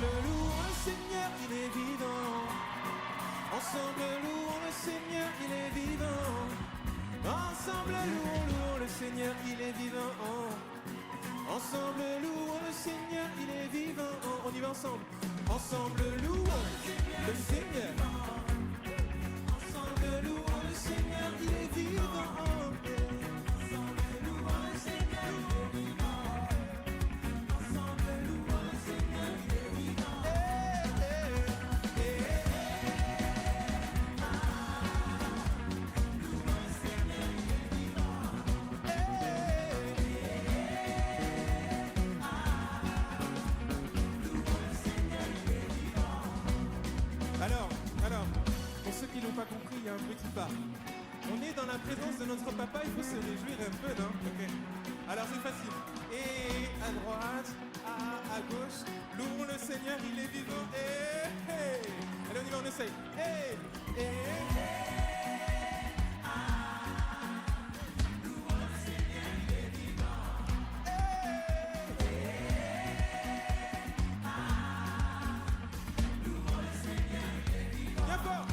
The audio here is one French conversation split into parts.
louons le Seigneur, il est vivant. Ensemble louons le Seigneur, il est vivant. Ensemble louons le Seigneur, il est vivant. Ensemble louons le Seigneur, il est vivant. On y va ensemble. Ensemble louons le Seigneur. Ensemble louons le Seigneur, il est vivant. Ensemble louons le Seigneur, il est vivant. Ensemble louons le Seigneur, il est vivant. Louons le Seigneur, il est vivant. Alors, pour ceux qui n'ont pas compris, il y a un petit pas. On est dans la présence de notre papa, il faut se réjouir un peu, non? Ok. Alors c'est facile. Et à droite, à gauche, louons le Seigneur, il est vivant. Allez, on y va, on essaye. Louons le Seigneur, il est vivant. Louons le Seigneur, il est vivant. Bien fort.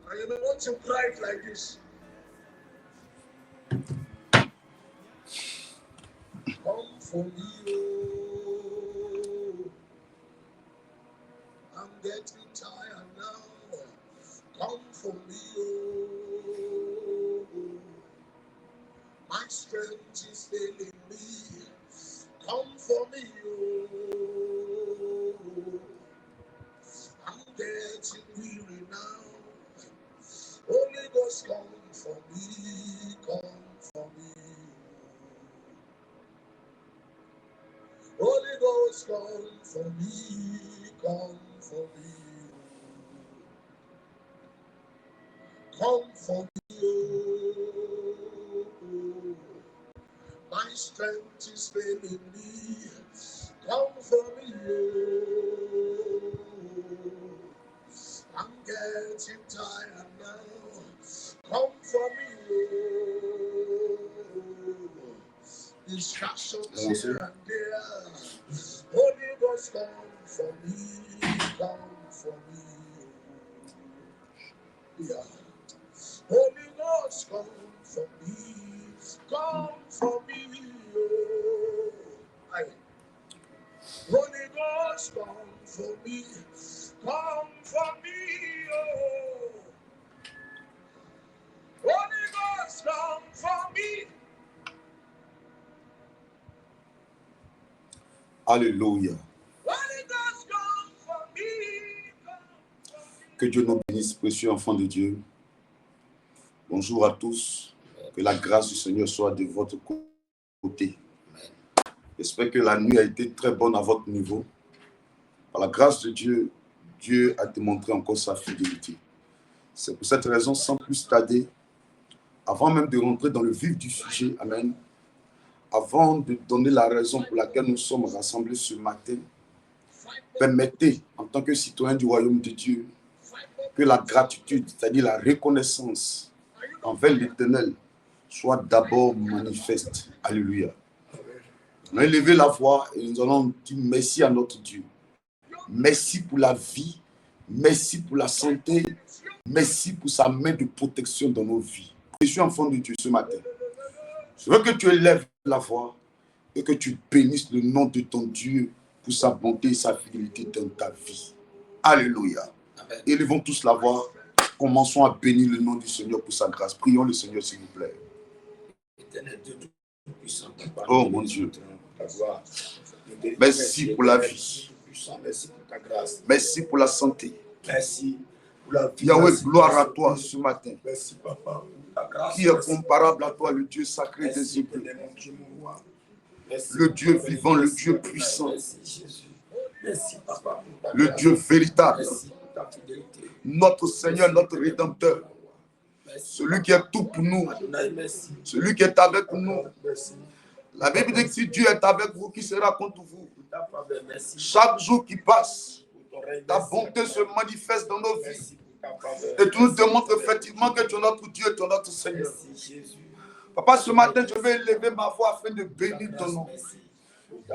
I am not to cry like this. Come for me, oh. I'm getting tired now. Come for me, oh. My strength is failing me. Come for me, oh. I'm getting weary now. Holy Ghost, come for me, come for me. Holy Ghost, come for me, come for me. Come for me, oh. My strength is failing me. Come for me, oh. I'm getting tired now. Come for me, oh. Distractions here and there. Holy Ghost, come for me, come for me. Yeah. Holy Ghost, come for me, come for me. Oh. Aye. Holy Ghost, come for me, come for me. Oh. Holy Ghost, come for me. Alléluia. Holy Ghost, come for me. Come for me. Que Dieu nous bénisse, précieux enfants de Dieu. Bonjour à tous. Que la grâce du Seigneur soit de votre côté. J'espère que la nuit a été très bonne à votre niveau. Par la grâce de Dieu, Dieu a démontré encore sa fidélité. C'est pour cette raison, sans plus tarder, avant même de rentrer dans le vif du sujet, amen, avant de donner la raison pour laquelle nous sommes rassemblés ce matin, permettez, en tant que citoyen du royaume de Dieu, que la gratitude, c'est-à-dire la reconnaissance envers l'Éternel, soit d'abord manifeste. Alléluia. On a élevé la voix et nous allons dire merci à notre Dieu. Merci pour la vie, merci pour la santé, merci pour sa main de protection dans nos vies. Je suis enfant de Dieu ce matin. Je veux que tu élèves la voix et que tu bénisses le nom de ton Dieu pour sa bonté et sa fidélité dans ta vie. Alléluia. Amen. Élevons tous la voix. Commençons à bénir le nom du Seigneur pour sa grâce. Prions le Seigneur, s'il vous plaît. Oh mon Dieu. Merci pour la vie. Merci pour ta grâce. Merci pour la santé. Merci pour la vie. Yahweh, gloire à toi ce matin. Merci, papa, pour ta grâce. Qui est comparable à toi, le Dieu sacré des Hébreux. le Dieu vivant, le Dieu puissant, Merci Jésus. Merci Papa pour ta le grâce. Dieu véritable, Merci pour ta fidélité. notre Seigneur, notre Rédempteur, Merci. celui qui est tout pour nous, Adonai, merci. celui qui est avec nous. Merci. La Bible dit que si Dieu est avec vous, qui sera contre vous? Pour ta faveur, merci. Chaque jour qui passe, Pour ton règne, ta merci. bonté se manifeste dans nos vies. Merci pour ta faveur. Et tu nous démontres effectivement que tu es notre Dieu, tu es notre Seigneur. Merci Jésus. Papa, ce matin, je vais élever ma voix afin de bénir ton nom. Merci.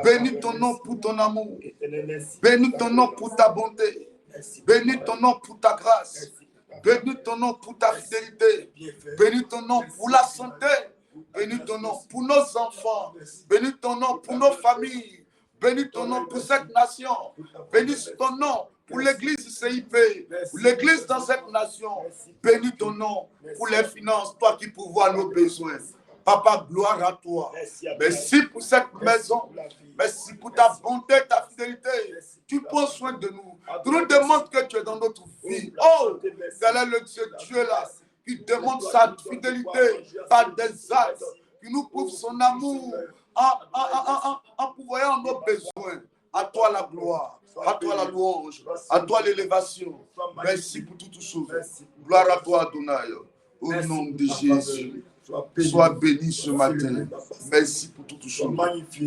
Bénis ton nom pour ton amour. Éternel, merci. Bénis ton nom pour ta bonté. Merci. Bénis ton nom pour ta grâce. Merci pour ta Bénis ton nom pour ta fidélité. bienfait. Bénis ton nom pour la santé. Bénis ton nom pour nos enfants. Bénis ton nom pour nos familles. Bénis ton nom pour cette nation. Bénis ton nom pour l'église CIP, pour l'église dans cette nation. Bénis ton nom pour les finances, toi qui pourvois nos besoins. Papa, gloire à toi. Merci pour cette maison. Merci pour ta bonté, ta fidélité. Tu prends soin de nous. Tu nous demandes que tu es dans notre vie. Oh, quel est le Dieu là qui demande sa fidélité par des actes, qui nous prouve son amour en pourvoyant nos besoins. À toi la gloire, à toi la louange, à toi l'élévation. Merci pour toutes choses. Gloire à toi, Adonai. Au nom de Jésus. Sois béni ce matin. Merci pour toutes choses.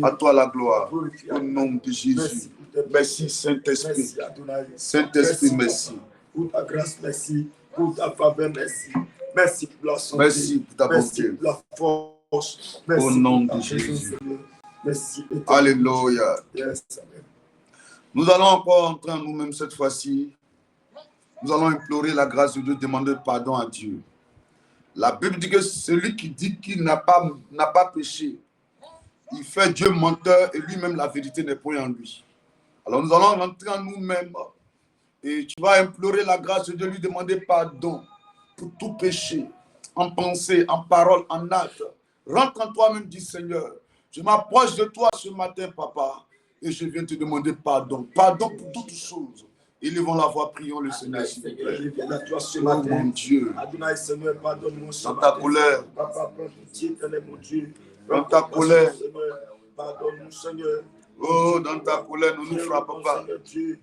À toi la gloire. Au nom de Jésus. Merci Saint-Esprit. Saint-Esprit, merci. Pour ta grâce, merci. Pour ta faveur, merci. Merci pour la santé. Merci pour ta Merci bonté. pour la force. Merci Au nom pour ta de Jésus. présence. Merci. Alléluia. Yes, amen. Nous allons encore entrer en nous-mêmes cette fois-ci. Nous allons implorer la grâce de Dieu, demander pardon à Dieu. La Bible dit que celui qui dit qu'il n'a pas péché, il fait Dieu menteur et lui-même la vérité n'est point en lui. Alors nous allons rentrer en nous-mêmes et tu vas implorer la grâce de Dieu, lui demander pardon pour tout péché, en pensée, en parole, en acte. Rentre en toi-même, dit Seigneur. Je m'approche de toi ce matin, papa, et je viens te demander pardon. Pardon pour toutes choses. Élevons la voix, prions le Seigneur, s'il vous plaît. Je viens à toi ce Oh matin. mon Dieu, Adonai, Seigneur, pardonne-moi ce dans matin. ta colère, Papa, prends pitié, éternel mon Dieu. dans ta colère, Seigneur, pardonne-nous, Seigneur. oh, dans ta colère, ne nous frappe pas. Seigneur Dieu,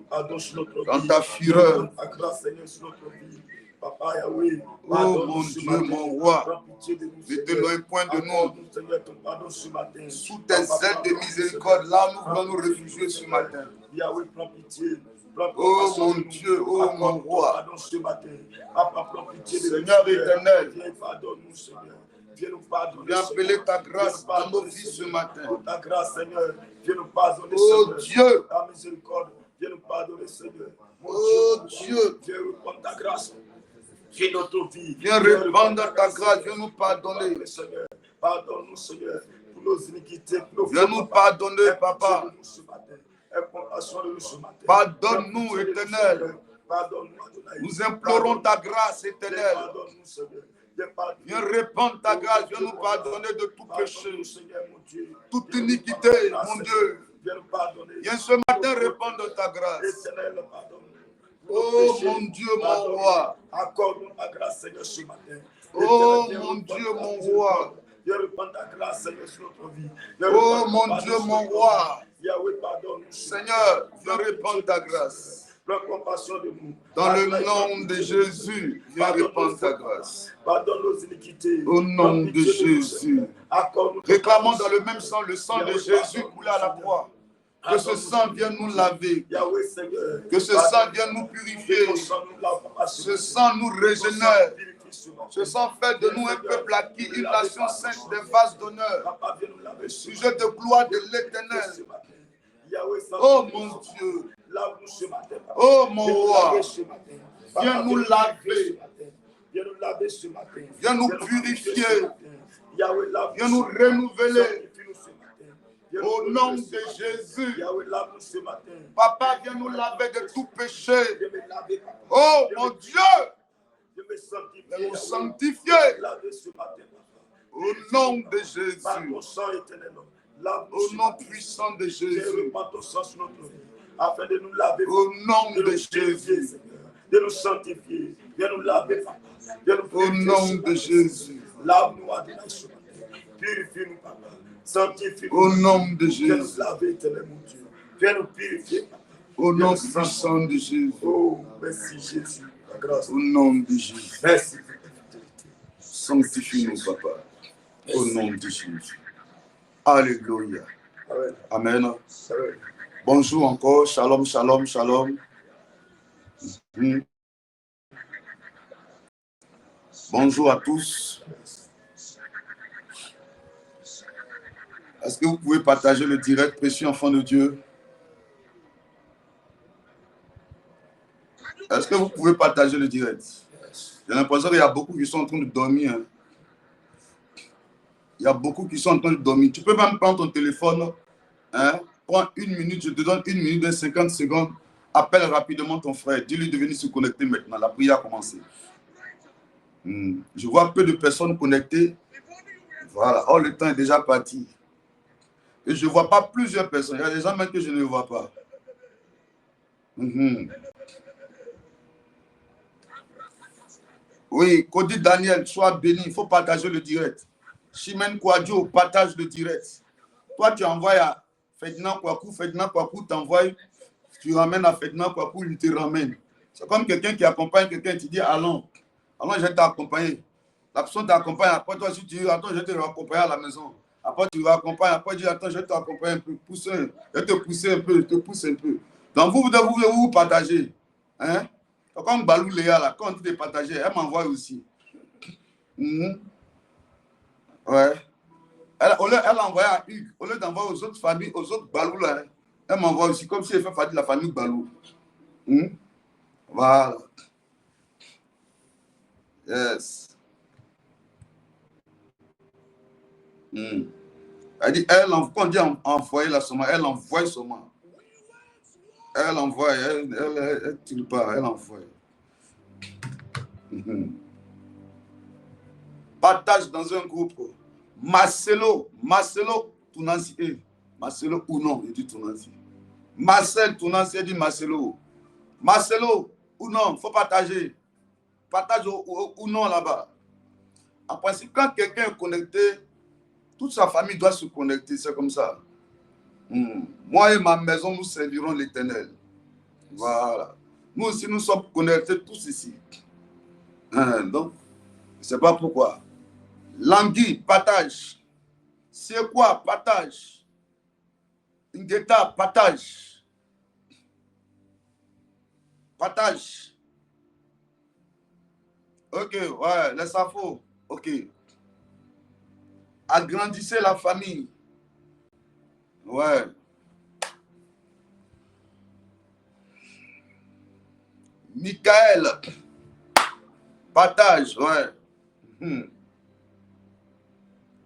pardonne sur notre vie. Dans ta fureur. Dans ta grâce, Seigneur, sur notre vie. Papa Yahweh, Oh pardonne-nous mon ce Dieu, matin. mon roi, Prends pitié de nous, ne Seigneur. t'éloigne point de nous. Accorde-nous, Seigneur, ton pardon ce matin. Sous tes ailes de miséricorde, là nous voulons nous réfugier ce matin. Yahweh, prends pitié. Prends Oh compassion mon de nous. Dieu, oh Accorde mon ton roi. pardon ce matin. Papa, prends pitié de nous, Seigneur Seigneur. éternel, Viens, pardonne-nous, Seigneur. Viens nous pardonner, viens Seigneur. appeler ta grâce Viens nous dans nos pardonner, vies ce Seigneur. matin. Pour ta grâce, Seigneur. Viens nous pardonner, Oh Seigneur. Dieu, Ta miséricorde. Viens nous pardonner, Seigneur. Mon oh Dieu. Dieu, Viens répandre ta grâce. Viens dans notre vie. viens répandre ta grâce, viens nous pardonner. Seigneur. Pardonne-nous, Seigneur, pour nos iniquités, pour nos Viens nous pardonner, Aie pitié papa. de nous ce matin. Aie compassion de nous ce matin. Pardonne-nous, Aie pitié de nous, Éternel. Seigneur. Pardonne-nous, Adonai. Nous implorons ta grâce éternelle. Pardonne-nous, Seigneur. Pardonne-nous. Viens répandre ta grâce, viens nous pardonner de tout péché, Pardonne-nous, Seigneur, mon Dieu. toute iniquité, mon Dieu. Viens nous pardonner. Viens ce matin répandre ta grâce. Éternel, pardonne-nous. Oh mon Dieu, mon roi. Accorde-nous ta grâce, Seigneur, ce matin. Oh Éternel, mon viens Dieu, répandre ta mon miséricorde. roi. Viens répandre ta grâce, Seigneur, sur notre vie. Viens Oh répandre mon ta Dieu, grâce mon sur notre roi. vie. Yahweh, pardonne-nous. Seigneur, viens répandre ta grâce. Prends compassion de nous. Dans le Adonai, nom de Jésus, viens répandre ta grâce. Pardonne nos iniquités. Au nom Prends de pitié nous, Jésus. Seigneur. Accorde-nous ta Réclamons grâce. dans le même sang, le sang de Jésus coulé à la croix. Que ce sang vienne nous laver. Yahweh, Seigneur. Que ce sang vienne nous purifier. Ce sang nous régénère. Ce sang fait de nous un peuple acquis, une nation sainte, des vases d'honneur. Sujet de gloire de l'Éternel. Oh mon Dieu. Oh mon roi. Viens nous laver. Viens nous purifier. Viens nous renouveler. Au nom de Jésus. Papa, viens nous laver de tout péché. Oh mon Dieu. Viens nous sanctifier. Au nom de Jésus. Au nom puissant de Jésus. Afin de nous laver. Au nom de Jésus. De nous sanctifier. Viens nous laver. Au nom de Jésus. Lave-nous, Adonai, ce matin. Purifie-nous, papa. Sanctifie-nous. Au nom de Viens nous Jésus. laver, éternel mon Dieu. Viens nous purifier, papa. Au Viens nom nous puissant de Jésus. Oh, merci Jésus. La grâce. Au nom de Jésus. Merci. Sanctifie-nous, papa. Au nom de Jésus. Alléluia. Amen. Amen. Amen. Bonjour encore. Shalom, shalom, shalom. Bonjour à tous. Est-ce que vous pouvez partager le direct, précieux enfant de Dieu? Est-ce que vous pouvez partager le direct? J'ai l'impression qu'il y a beaucoup qui sont en train de dormir. Hein. Il y a beaucoup qui sont en train de dormir. Tu peux même prendre ton téléphone. Hein? Prends 1 minute, je te donne 1 minute de 50 secondes. Appelle rapidement ton frère. Dis-lui de venir se connecter maintenant. La prière a commencé. Je vois peu de personnes connectées. Voilà. Oh, le temps est déjà parti. Et je ne vois pas plusieurs personnes. Il y a des gens même que je ne vois pas. Oui, Cody Daniel, sois béni. Il faut partager le direct. Chimène Kouadio, partage le direct. Toi, tu envoies à Ferdinand Kouakou. Ferdinand Kouakou t'envoie. Tu ramènes à Ferdinand Kouakou, il te ramène. C'est comme quelqu'un qui accompagne quelqu'un. Tu dis, allons, je vais t'accompagner. La personne t'accompagne. Après, toi, si tu dis, attends, je vais te raccompagner à la maison. Après, tu vas accompagner. Après, tu dis, attends, je vais t'accompagner un peu. Je vais te pousser un peu. Je te pousse un peu. Donc, vous devez vous partager. Hein? Comme Balou Léa, là, quand on dit de partager, elle m'envoie aussi. Ouais. Elle envoie à Hugues. Au lieu d'envoyer aux autres familles, aux autres Balou, là, elle m'envoie aussi, comme si elle fait partie de la famille Balou. Voilà. Yes. Elle dit, quand on dit envoyer la semence, elle envoie seulement. Elle envoie, elle tire pas, elle envoie. Partage dans un groupe. Marcelo Tounansi. Marcelo ou non, il dit Tounansi. Marcel Tounansi, il dit Marcelo. Marcelo ou non, il faut partager. Partage ou non là-bas. En principe, quand quelqu'un est connecté, toute sa famille doit se connecter, c'est comme ça. Moi et ma maison, nous servirons l'Éternel. Voilà. Nous aussi, nous sommes connectés tous ici. Donc, je ne sais pas pourquoi. Langui, partage. C'est quoi, partage. Ngeta, partage. Partage. Ok, ouais, les infos. Ok. Agrandissez la famille. Ouais. Michael, partage, ouais.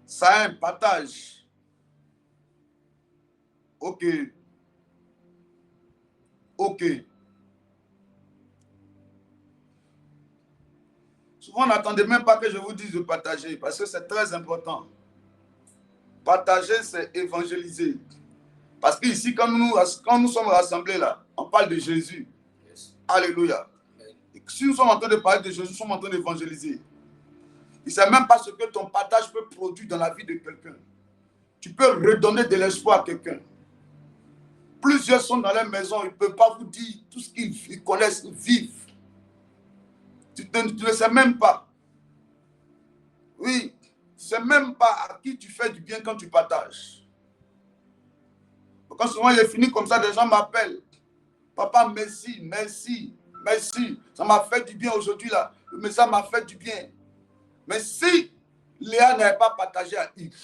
Saïm, partage. Ok. Ok. Souvent, n'attendez même pas que je vous dise de partager, parce que c'est très important. Partager, c'est évangéliser. Parce qu'ici, quand nous sommes rassemblés là, on parle de Jésus. Yes. Alléluia. Et si nous sommes en train de parler de Jésus, nous sommes en train d'évangéliser. Il ne sait même pas ce que ton partage peut produire dans la vie de quelqu'un. Tu peux redonner de l'espoir à quelqu'un. Plusieurs sont dans leur maison, ils ne peuvent pas vous dire tout ce qu'ils connaissent, ils vivent. Tu ne sais même pas. Oui, tu ne sais même pas à qui tu fais du bien quand tu partages. Quand souvent il est fini comme ça, des gens m'appellent. Papa, merci, merci, merci. Ça m'a fait du bien aujourd'hui là. Mais ça m'a fait du bien. Mais si Léa n'avait pas partagé à Hugues,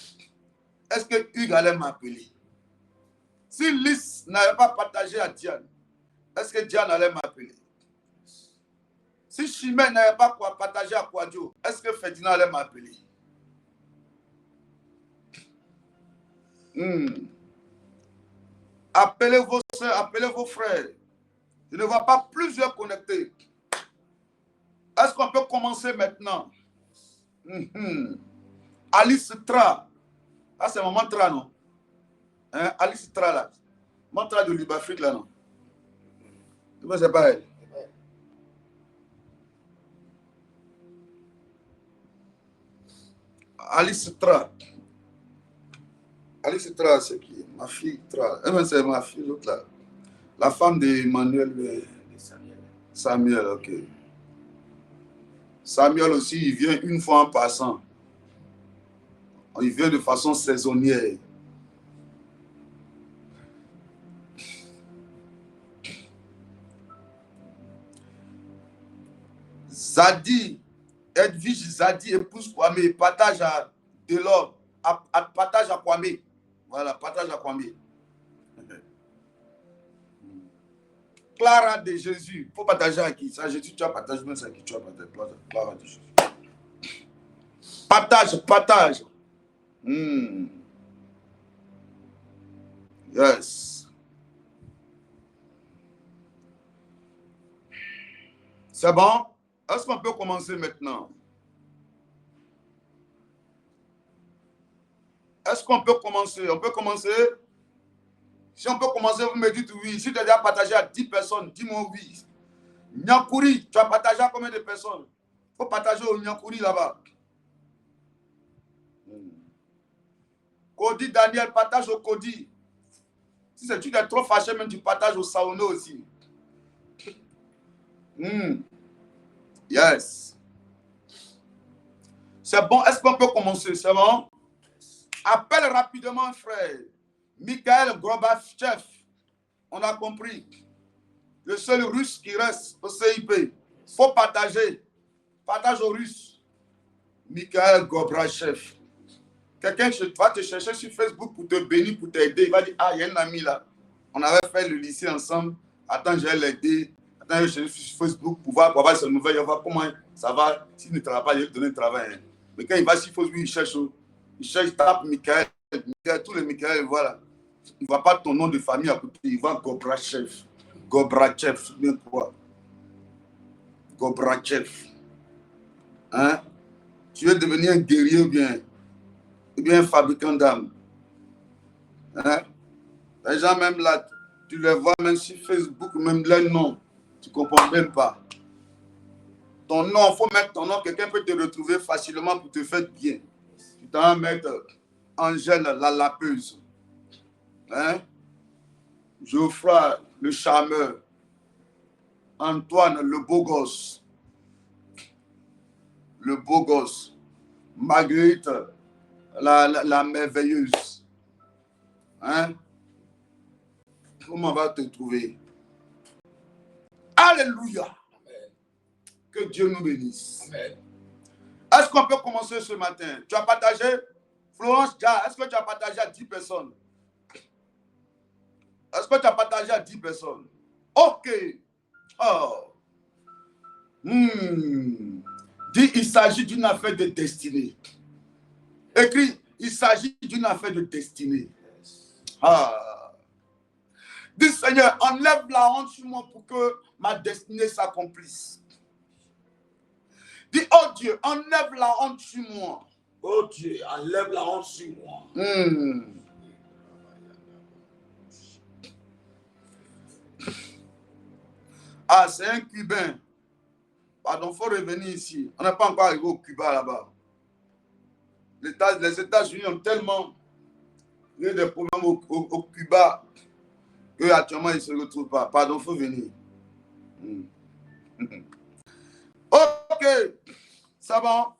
est-ce que Hugues allait m'appeler? Si Lys n'avait pas partagé à Diane, est-ce que Diane allait m'appeler? Si Chimène n'avait pas partagé à Kouadio, est-ce que Ferdinand allait m'appeler? Appelez vos soeurs, appelez vos frères. Je ne vois pas plusieurs connectés. Est-ce qu'on peut commencer maintenant? Alice Tra. Ah, c'est maman Tra, non? Hein? Alice Tra, là. Maman Tra de Libafrique, là, non? C'est pas elle. Alice Tra. Alice Tra, c'est qui? Ma fille Tra. C'est ma fille, l'autre là. La femme d'Emmanuel. Samuel, ok. Samuel aussi, il vient une fois en passant. Il vient de façon saisonnière. Zadi, Edwige Zadi, épouse Kwame, partage à Delors, partage à Kwame. Voilà, partage à Kwame. Clara de Jésus, il faut partager à qui? Ça, Jésus, tu as partagé, mais c'est à qui tu as partagé? Clara de Jésus. Partage. Yes. C'est bon? Est-ce qu'on peut commencer maintenant? Est-ce qu'on peut commencer? On peut commencer? Si on peut commencer, vous me dites oui. Si tu as déjà partagé à 10 personnes, dis-moi oui. Nyakouri, tu as partagé à combien de personnes? Il faut partager au Nyakouri là-bas. Cody Daniel, partage au Cody. Si tu es trop fâché, même tu partages au Saono aussi. Yes. C'est bon, est-ce qu'on peut commencer? C'est bon? Appelle rapidement, frère. Mikhail Gorbatchev. On a compris. Le seul russe qui reste au CIP. Il faut partager. Partage aux Russes. Mikhail Gorbatchev. Quelqu'un va te chercher sur Facebook pour te bénir, pour t'aider. Il va dire, ah, il y a un ami là. On avait fait le lycée ensemble. Attends, je vais l'aider. Attends, je vais chercher sur Facebook pour voir ses nouvelles. Il va voir comment ça va. S'il ne travaille pas, il va lui donner un travail. Hein. Mais quand il va sur Facebook, il cherche, tape Mikhail. Tous les Mikhail, voilà. Il ne voit pas ton nom de famille à côté. Il voit Gorbatchev. Gorbatchev, bien quoi. Gorbatchev. Hein? Tu veux devenir un guerrier ou bien un fabricant d'armes. Hein? Les gens même là, tu les vois même sur Facebook, même leur nom. Tu ne comprends même pas. Ton nom, il faut mettre ton nom. Quelqu'un peut te retrouver facilement pour te faire bien. Tu t'en mettre Angèle la lapeuse. Hein? Geoffroy le charmeur. Antoine le beau gosse. Le beau gosse. Marguerite la merveilleuse. Hein? Comment on va te trouver? Alléluia. Amen. Que Dieu nous bénisse. Amen. Est-ce qu'on peut commencer ce matin? Tu as partagé? Florence, est-ce que tu as partagé à 10 personnes? Est-ce que tu as partagé à 10 personnes? Ok. Oh. Dis, il s'agit d'une affaire de destinée. Écris, il s'agit d'une affaire de destinée. Ah. Dis, Seigneur, enlève la honte sur moi pour que ma destinée s'accomplisse. Dis, oh Dieu, enlève la honte sur moi. Oh Dieu, enlève la honte sur moi. Ah, c'est un Cubain. Pardon, il faut revenir ici. On n'est pas encore arrivé au Cuba là-bas. Les États-Unis ont tellement eu des problèmes au Cuba qu'actuellement ils ne se retrouvent pas. Pardon, il faut venir. Ok, ça va.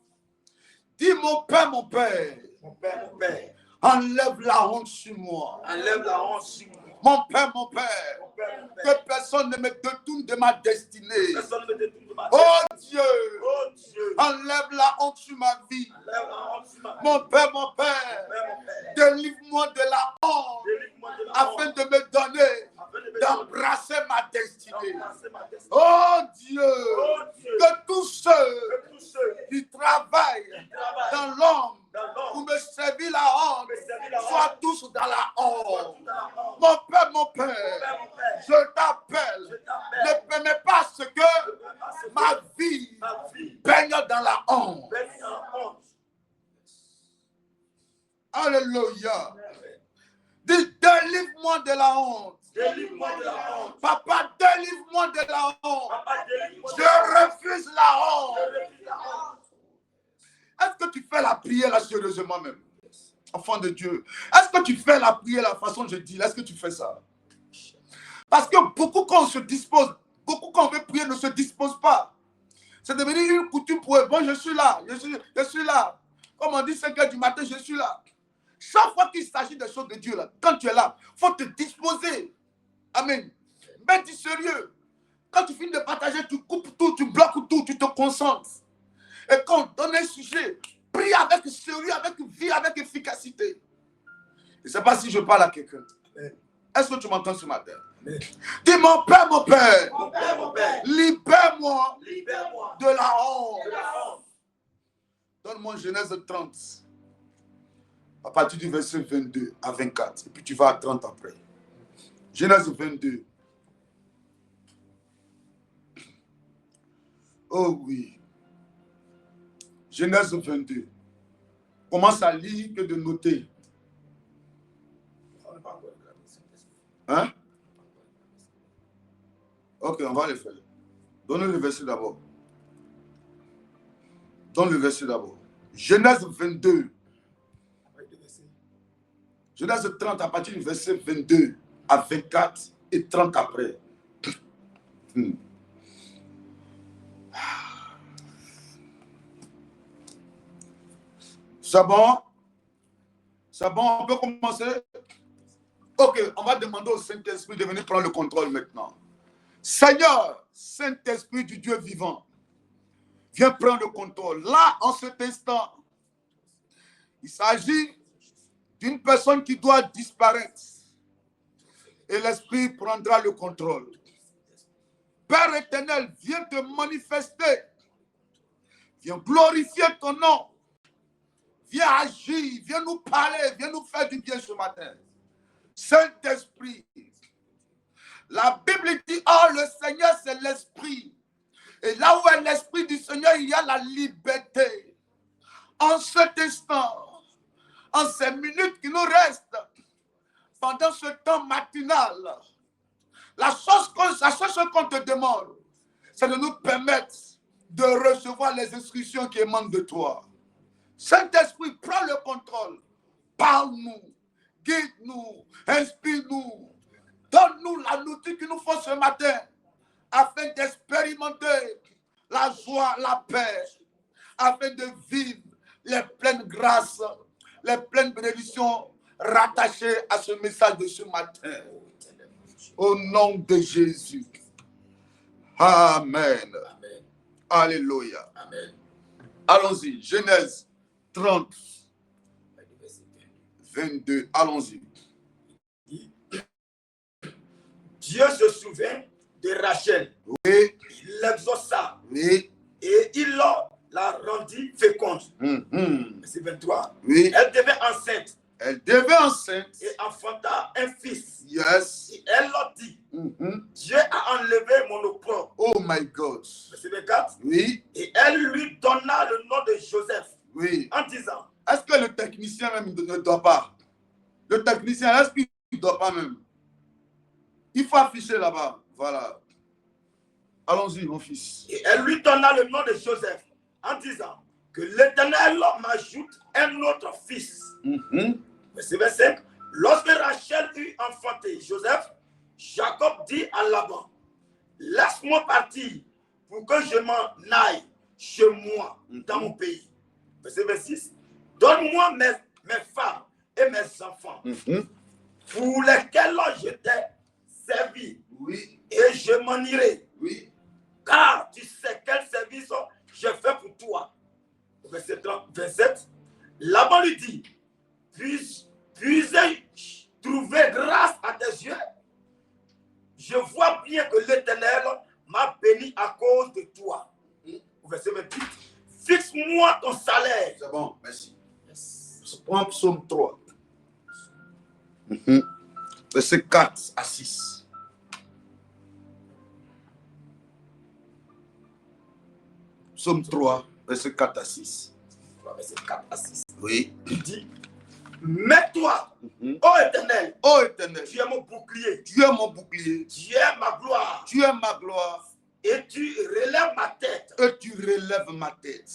Dis mon Père, mon Père. Mon Père, mon Père. Enlève la honte sur moi. Enlève la honte sur moi. Mon Père, mon Père. Mon Père, mon Père. Que personne ne me détourne de ma destinée. Personne ne me détourne de ma Oh destinée. Dieu. Oh Dieu. Enlève la honte sur ma vie. Enlève la honte sur ma vie. Mon Père, mon Mon Père. Père, mon Père. Délivre-moi de la honte. Délivre-moi de la Afin honte. de me donner, Afin de me d'embrasser ma destinée. d'embrasser ma destinée. Oh Dieu. Oh Dieu. Que tous ceux Que tous ceux qui travaillent dans l'homme pour me servir la honte soient tous dans la honte. Mon Père, mon Père, je t'appelle. Ne permets pas ce que ma vie baigne dans la honte. Alléluia. Dis, délivre-moi de la honte. Délivre-moi de la honte. Papa, délivre-moi de la honte. Papa, délivre-moi de Je la honte. refuse la honte. Je refuse la honte. Est-ce que tu fais la prière là sérieusement même? enfant de Dieu, est-ce que tu fais la prière la façon dont je dis? Est-ce que tu fais ça? Parce que beaucoup, quand on se dispose, beaucoup, quand on veut prier, ne se dispose pas. C'est devenu une coutume pour eux. Bon, je suis là, je suis là. Comme on dit 5 h du matin, je suis là. Chaque fois qu'il s'agit des choses de Dieu, là, quand tu es là, il faut te disposer. Amen. Mets du sérieux. Quand tu finis de partager, tu coupes tout, tu bloques tout, tu te concentres. Et quand on donne un sujet, prie avec sérieux, avec vie, avec efficacité. Je ne sais pas si je parle à quelqu'un. Est-ce que tu m'entends ce matin? Dis mon Père, mon Père. Mon Père, mon Père. Libère-moi Libère-moi de la honte. de la honte. Donne-moi Genèse 30. À partir du verset 22 à 24. Et puis tu vas à 30 après. Genèse 22. Oh oui. Genèse 22. Commence à lire que de noter. Hein? Ok, on va le faire. Donne le verset d'abord. Donne le verset d'abord. Genèse 22. Genèse 30 à partir du verset 22 à 24 et 30 après. C'est bon? C'est bon, on peut commencer? Ok, on va demander au Saint-Esprit de venir prendre le contrôle maintenant. Seigneur, Saint-Esprit du Dieu vivant, viens prendre le contrôle. Là, en cet instant, il s'agit d'une personne qui doit disparaître. Et l'Esprit prendra le contrôle. Père éternel, viens te manifester. Viens glorifier ton nom. Viens agir, viens nous parler, viens nous faire du bien ce matin. Saint-Esprit, la Bible dit, oh, le Seigneur, c'est l'Esprit. Et là où est l'Esprit du Seigneur, il y a la liberté. En cet instant, en ces minutes qui nous restent, pendant ce temps matinal, la chose qu'on te demande, c'est de nous permettre de recevoir les instructions qui émanent de toi. Saint-Esprit, prends le contrôle. Parle-nous, guide-nous, inspire-nous. Donne-nous la nourriture qu'il nous faut ce matin afin d'expérimenter la joie, la paix, afin de vivre les pleines grâces, les pleines bénédictions rattachées à ce message de ce matin. Au nom de Jésus. Amen. Amen. Alléluia. Amen. Allons-y. Genèse 30, 22. Allons-y. Dieu se souvint de Rachel. Oui. Il l'exauça. Oui. Et il la rendit féconde. Verset 23. Oui. Elle devint enceinte. Elle devait enceinte. Et enfanta un fils. Yes. Et elle leur dit, Dieu a enlevé mon opprobre. Oh my God. Verset 24. Oui. Et elle lui donna le nom de Joseph. Oui. En disant, est-ce que le technicien même ne doit pas? Le technicien, est-ce qu'il ne doit pas même? Il faut afficher là-bas. Voilà. Allons-y, mon fils. Et elle lui donna le nom de Joseph en disant que l'Éternel m'ajoute un autre fils. Verset 25. Lorsque Rachel eut enfanté Joseph, Jacob dit à Laban, laisse-moi partir pour que je m'en aille chez moi, dans mon pays. Verset 26. Donne-moi mes femmes et mes enfants pour lesquels je t'ai servi. Oui. Et je m'en irai. Oui. Car tu sais quel service je fais pour toi. Verset 27. Laban lui dit, puis-je trouver grâce à tes yeux? Je vois bien que l'Éternel m'a béni à cause de toi. Verset 28. Fixe-moi ton salaire. C'est bon, merci. Prends psaume 3. Verset 4 à 6. Psaume 3, verset 4 à 6. Verset 4 à 6. Oui. Il dit, mets-toi, ô Éternel, tu es mon bouclier. Tu es mon bouclier. Tu es ma gloire. Tu es ma gloire. Et tu relèves ma tête. Et tu relèves ma tête.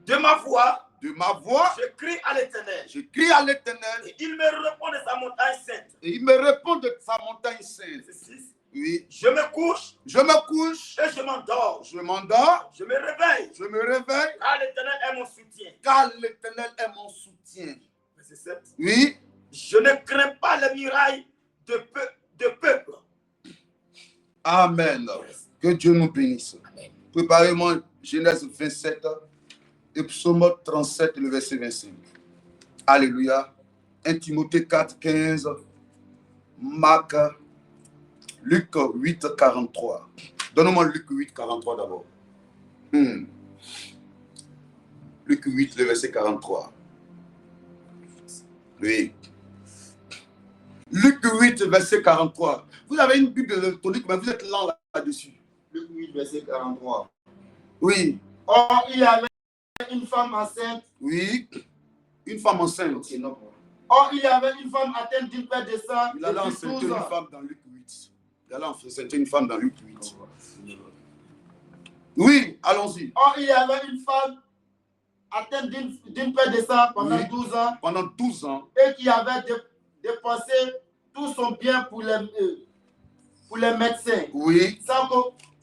De ma voix, de ma voix, je crie à l'Éternel. je crie à l'Éternel. Et il me répond de sa montagne sainte. Et il me répond de sa montagne sainte. Verset 6. Oui. Je me couche Je me couche. et je m'endors. Je m'endors. Je me réveille. Je me réveille. Car l'Éternel est mon soutien. Car l'Éternel est mon soutien. Verset 7. Oui. Je ne crains pas les murailles de peuple. Amen. Que Dieu nous bénisse. Préparez-moi Genèse 27 et Psaume 37, le verset 25. Alléluia. 1 Timothée 4, 15. Marc, Luc 8, 43. Donne-moi Luc 8, 43 d'abord. Luc 8, le verset 43. Oui. Luc 8, verset 43. Vous avez une Bible électronique, mais vous êtes lent là-dessus. Luc 8, verset 43. Oui. Or, il y avait une femme enceinte. Oui. Une femme enceinte. Okay, no. Or, il y avait une femme atteinte d'une perte de sang. Il allait enceinte une femme dans Luc 8. Il allait enceinte une femme dans Luc 8. Oui, allons-y. Or, il y avait une femme atteinte d'une perte de sang pendant Oui. 12 ans. Pendant 12 ans. Et qui avait dépensé tout son bien pour les médecins. Oui.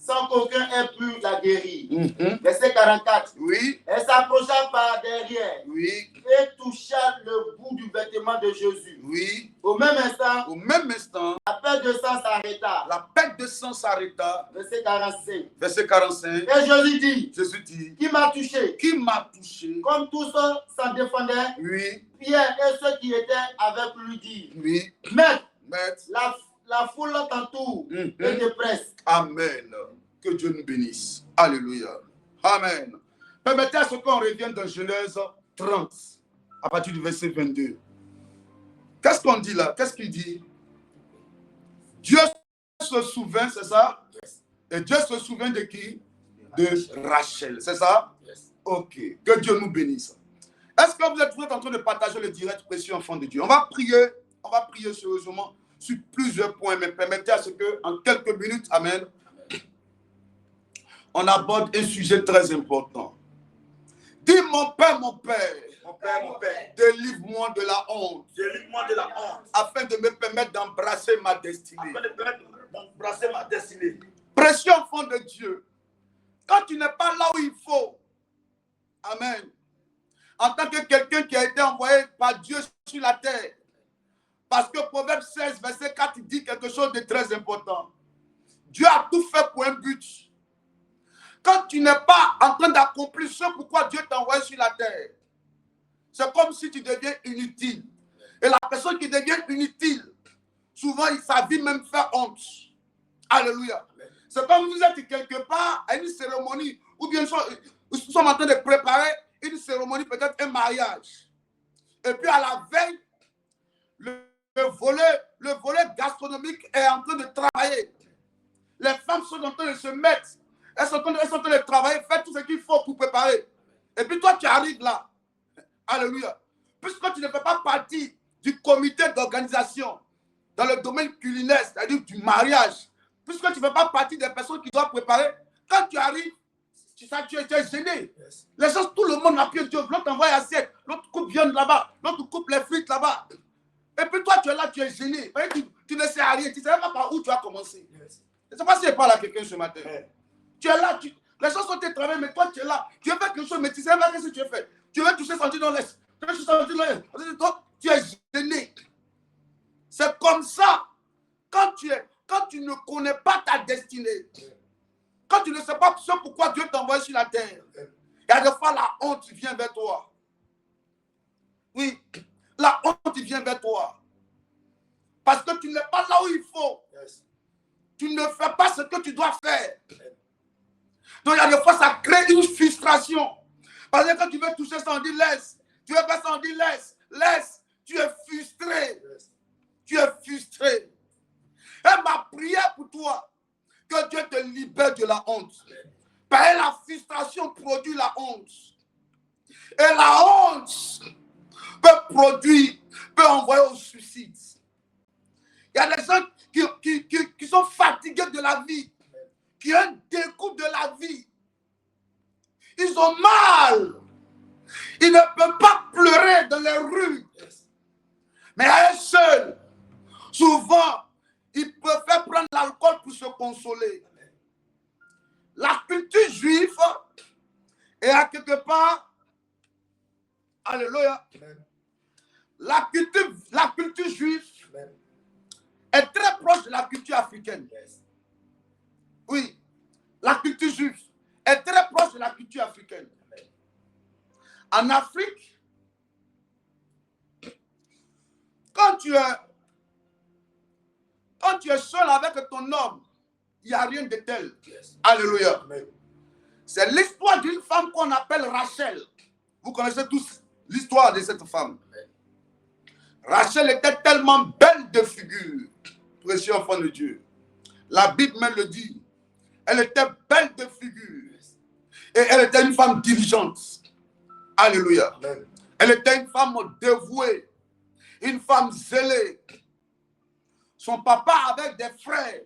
Sans qu'aucun ait pu la guérir. Verset 44. Oui. Elle s'approcha par derrière. Oui. Et toucha le bout du vêtement de Jésus. Oui. Au même instant, la perte de sang s'arrêta. La perte de sang s'arrêta. Verset 45. Verset 45. Et Jésus dit, qui m'a touché? Qui m'a touché? Comme tous s'en défendaient, Oui. Pierre et ceux qui étaient avec lui dirent, Oui. Maître, Maître. la foule t'entoure et te presse. Amen. Que Dieu nous bénisse. Alléluia. Amen. Permettez à ce qu'on revienne dans Genèse 30, à partir du verset 22. Qu'est-ce qu'on dit là? Qu'est-ce qu'il dit? Dieu se souvient, c'est ça? Et Dieu se souvient de qui? De Rachel, c'est ça? Ok. Que Dieu nous bénisse. Est-ce que vous êtes en train de partager le direct précieux enfant de Dieu? On va prier sérieusement sur plusieurs points, mais permettez à ce que, en quelques minutes, amen, on aborde un sujet très important. Dis mon Père, Mon Père, délivre-moi de la honte, délivre-moi de la honte, afin de me permettre d'embrasser ma destinée. afin de me permettre d'embrasser ma destinée. Précieux enfant de Dieu, quand tu n'es pas là où il faut, amen, en tant que quelqu'un qui a été envoyé par Dieu sur la terre, parce que Proverbe 16, verset 4, dit quelque chose de très important. Dieu a tout fait pour un but. Quand tu n'es pas en train d'accomplir ce pourquoi Dieu t'a envoyé sur la terre, c'est comme si tu deviens inutile. Et la personne qui devient inutile, souvent sa vie même fait honte. Alléluia. C'est comme vous êtes quelque part à une cérémonie, ou bien nous sommes en train de préparer une cérémonie, peut-être un mariage. Et puis à la veille, le volet gastronomique est en train de travailler. Les femmes sont en train de se mettre. Elles sont en train de travailler, faire tout ce qu'il faut pour préparer. Et puis toi, tu arrives là. Alléluia. Puisque tu ne fais pas partie du comité d'organisation dans le domaine culinaire, c'est-à-dire du mariage, puisque tu ne fais pas partie des personnes qui doivent préparer, quand tu arrives, tu es gêné. Les gens, tout le monde n'a plus Dieu. L'autre envoie l'assiette, l'autre coupe viande là-bas, l'autre coupe les frites là-bas. Et puis toi, tu es là, tu es gêné. Tu ne sais rien, tu ne sais même pas par où tu as commencé. Je ne sais pas si je parle à quelqu'un ce matin. Tu es là, les gens sont en train de travailler, mais toi tu es là. Tu veux faire quelque chose, mais tu ne sais même pas ce que tu veux faire. Tu veux toucher sentir dans l'est. Tu es gêné. C'est comme ça. Quand tu ne connais pas ta destinée, quand tu ne sais pas ce pourquoi Dieu t'a envoyé sur la terre, il y a des fois la honte vient vers toi. Oui, la honte vient vers toi. Parce que tu n'es pas là où il faut. Tu ne fais pas ce que tu dois faire. Donc, il y a des fois, ça crée une frustration. Parce que quand tu veux toucher sans dire laisse, tu veux pas sans dire laisse, tu es frustré. Tu es frustré. Et ma prière pour toi, que Dieu te libère de la honte. Parce que la frustration produit la honte. Et la honte peut envoyer au suicide. Il y a des gens qui sont fatigués de la vie, qui ont un dégoût de la vie. Ils ont mal. Il ne peut pas pleurer dans les rues. Mais à elle seule, souvent, il peut faire prendre l'alcool pour se consoler. La culture juive est à quelque part, alléluia, la culture juive est très proche de la culture africaine. Oui, la culture juive est très proche de la culture africaine. En Afrique, quand tu es seul avec ton homme, il n'y a rien de tel. Alléluia. C'est l'histoire d'une femme qu'on appelle Rachel. Vous connaissez tous l'histoire de cette femme. Rachel était tellement belle de figure, précieux enfant de Dieu. La Bible même le dit. Elle était belle de figure. Et elle était une femme diligente. Alléluia. Amen. Elle était une femme dévouée. Une femme zélée. Son papa avait des frères.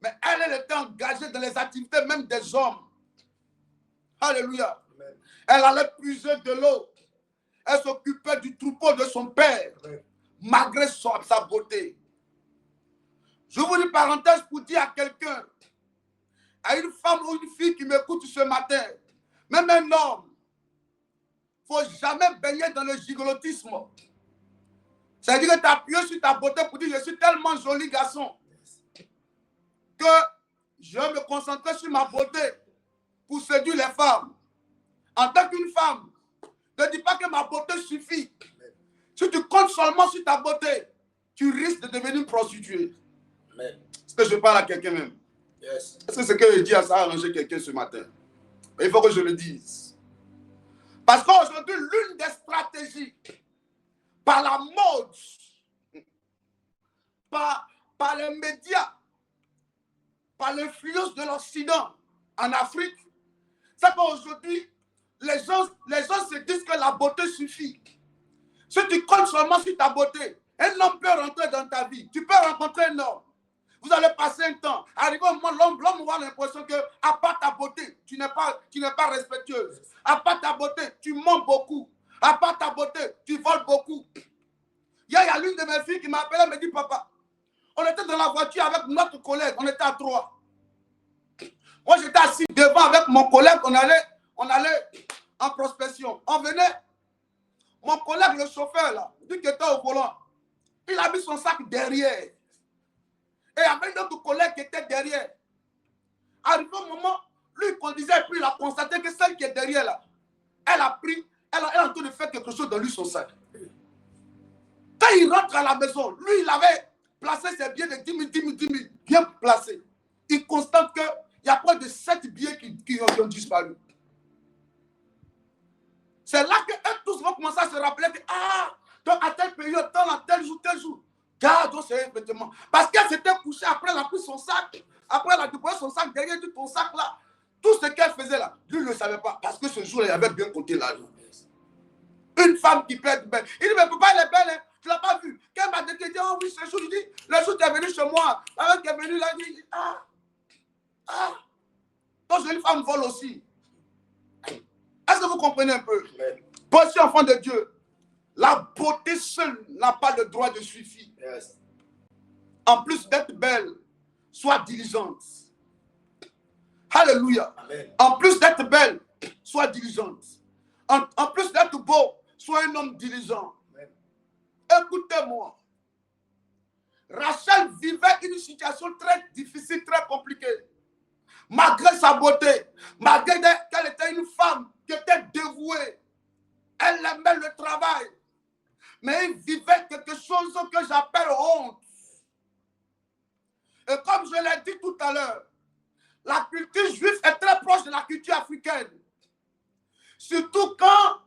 Mais elle était engagée dans les activités même des hommes. Alléluia. Amen. Elle allait puiser de l'eau. Elle s'occupait du troupeau de son père. Amen. Malgré sa beauté. Je vous dis parenthèse pour dire à quelqu'un, à une femme ou une fille qui m'écoute ce matin, même un homme, il ne faut jamais baigner dans le gigolotisme. C'est-à-dire que tu appuies sur ta beauté pour dire je suis tellement joli garçon que je vais me concentrer sur ma beauté pour séduire les femmes. En tant qu'une femme, ne dis pas que ma beauté suffit. Si tu comptes seulement sur ta beauté, tu risques de devenir une prostituée. Est-ce que je parle à quelqu'un même? Yes. Est-ce que ce que je dis, ça a arrangé quelqu'un ce matin? Il faut que je le dise. Parce qu'aujourd'hui, l'une des stratégies, par la mode, par les médias, par l'influence de l'Occident en Afrique, c'est qu'aujourd'hui, les gens se disent que la beauté suffit. Si tu comptes seulement sur ta beauté, un homme peut rentrer dans ta vie. Tu peux rencontrer un homme. Vous allez passer un temps. Arrivé au moment, l'homme va avoir l'impression que, à part ta beauté, tu n'es pas respectueuse. À part ta beauté, tu mens beaucoup. À part ta beauté, tu voles beaucoup. Hier, il y a l'une de mes filles qui m'appelait et me dit, papa, on était dans la voiture avec notre collègue, on était à 3. Moi, j'étais assis devant avec mon collègue, on allait en prospection. On venait, mon collègue, le chauffeur, là, lui qui était au volant, il a mis son sac derrière. Et il y avait un autre collègue qui était derrière. Arrivé au moment, lui il conduisait et puis il a constaté que celle qui est derrière là, elle est en train de faire quelque chose dans lui son sac. Quand il rentre à la maison, lui il avait placé ses billets de 10 000, bien placés. Il constate qu'il y a près de 7 billets qui ont disparu. C'est là qu'eux tous vont commencer à se rappeler que, donc à tel période, tel jour. Garde, c'est effectivement. Parce qu'elle s'était couchée, après elle a pris son sac, après elle a déposé son sac derrière tout ton sac là. Tout ce qu'elle faisait là, lui ne le savait pas. Parce que ce jour-là, il avait bien compté l'argent. Une femme qui peut être belle. Il dit, mais papa, elle est belle, hein? Tu ne l'as pas vue. Quand elle m'a dit, oh oui, ce jour, il dit, le jour tu es venu chez moi, alors qu'elle est venue là, il dit, Donc, une femme vole aussi. Est-ce que vous comprenez un peu? Petit enfant de Dieu. La beauté seule n'a pas le droit de suffire. Yes. En plus d'être belle, sois diligente. Alléluia. Amen. En plus d'être belle, sois diligente. En plus d'être beau, sois un homme diligent. Écoutez-moi. Rachel vivait une situation très difficile, très compliquée. Malgré sa beauté, malgré qu'elle était une femme qui était dévouée, elle aimait le travail. Mais il vivait quelque chose que j'appelle honte. Et comme je l'ai dit tout à l'heure, la culture juive est très proche de la culture africaine. Surtout quand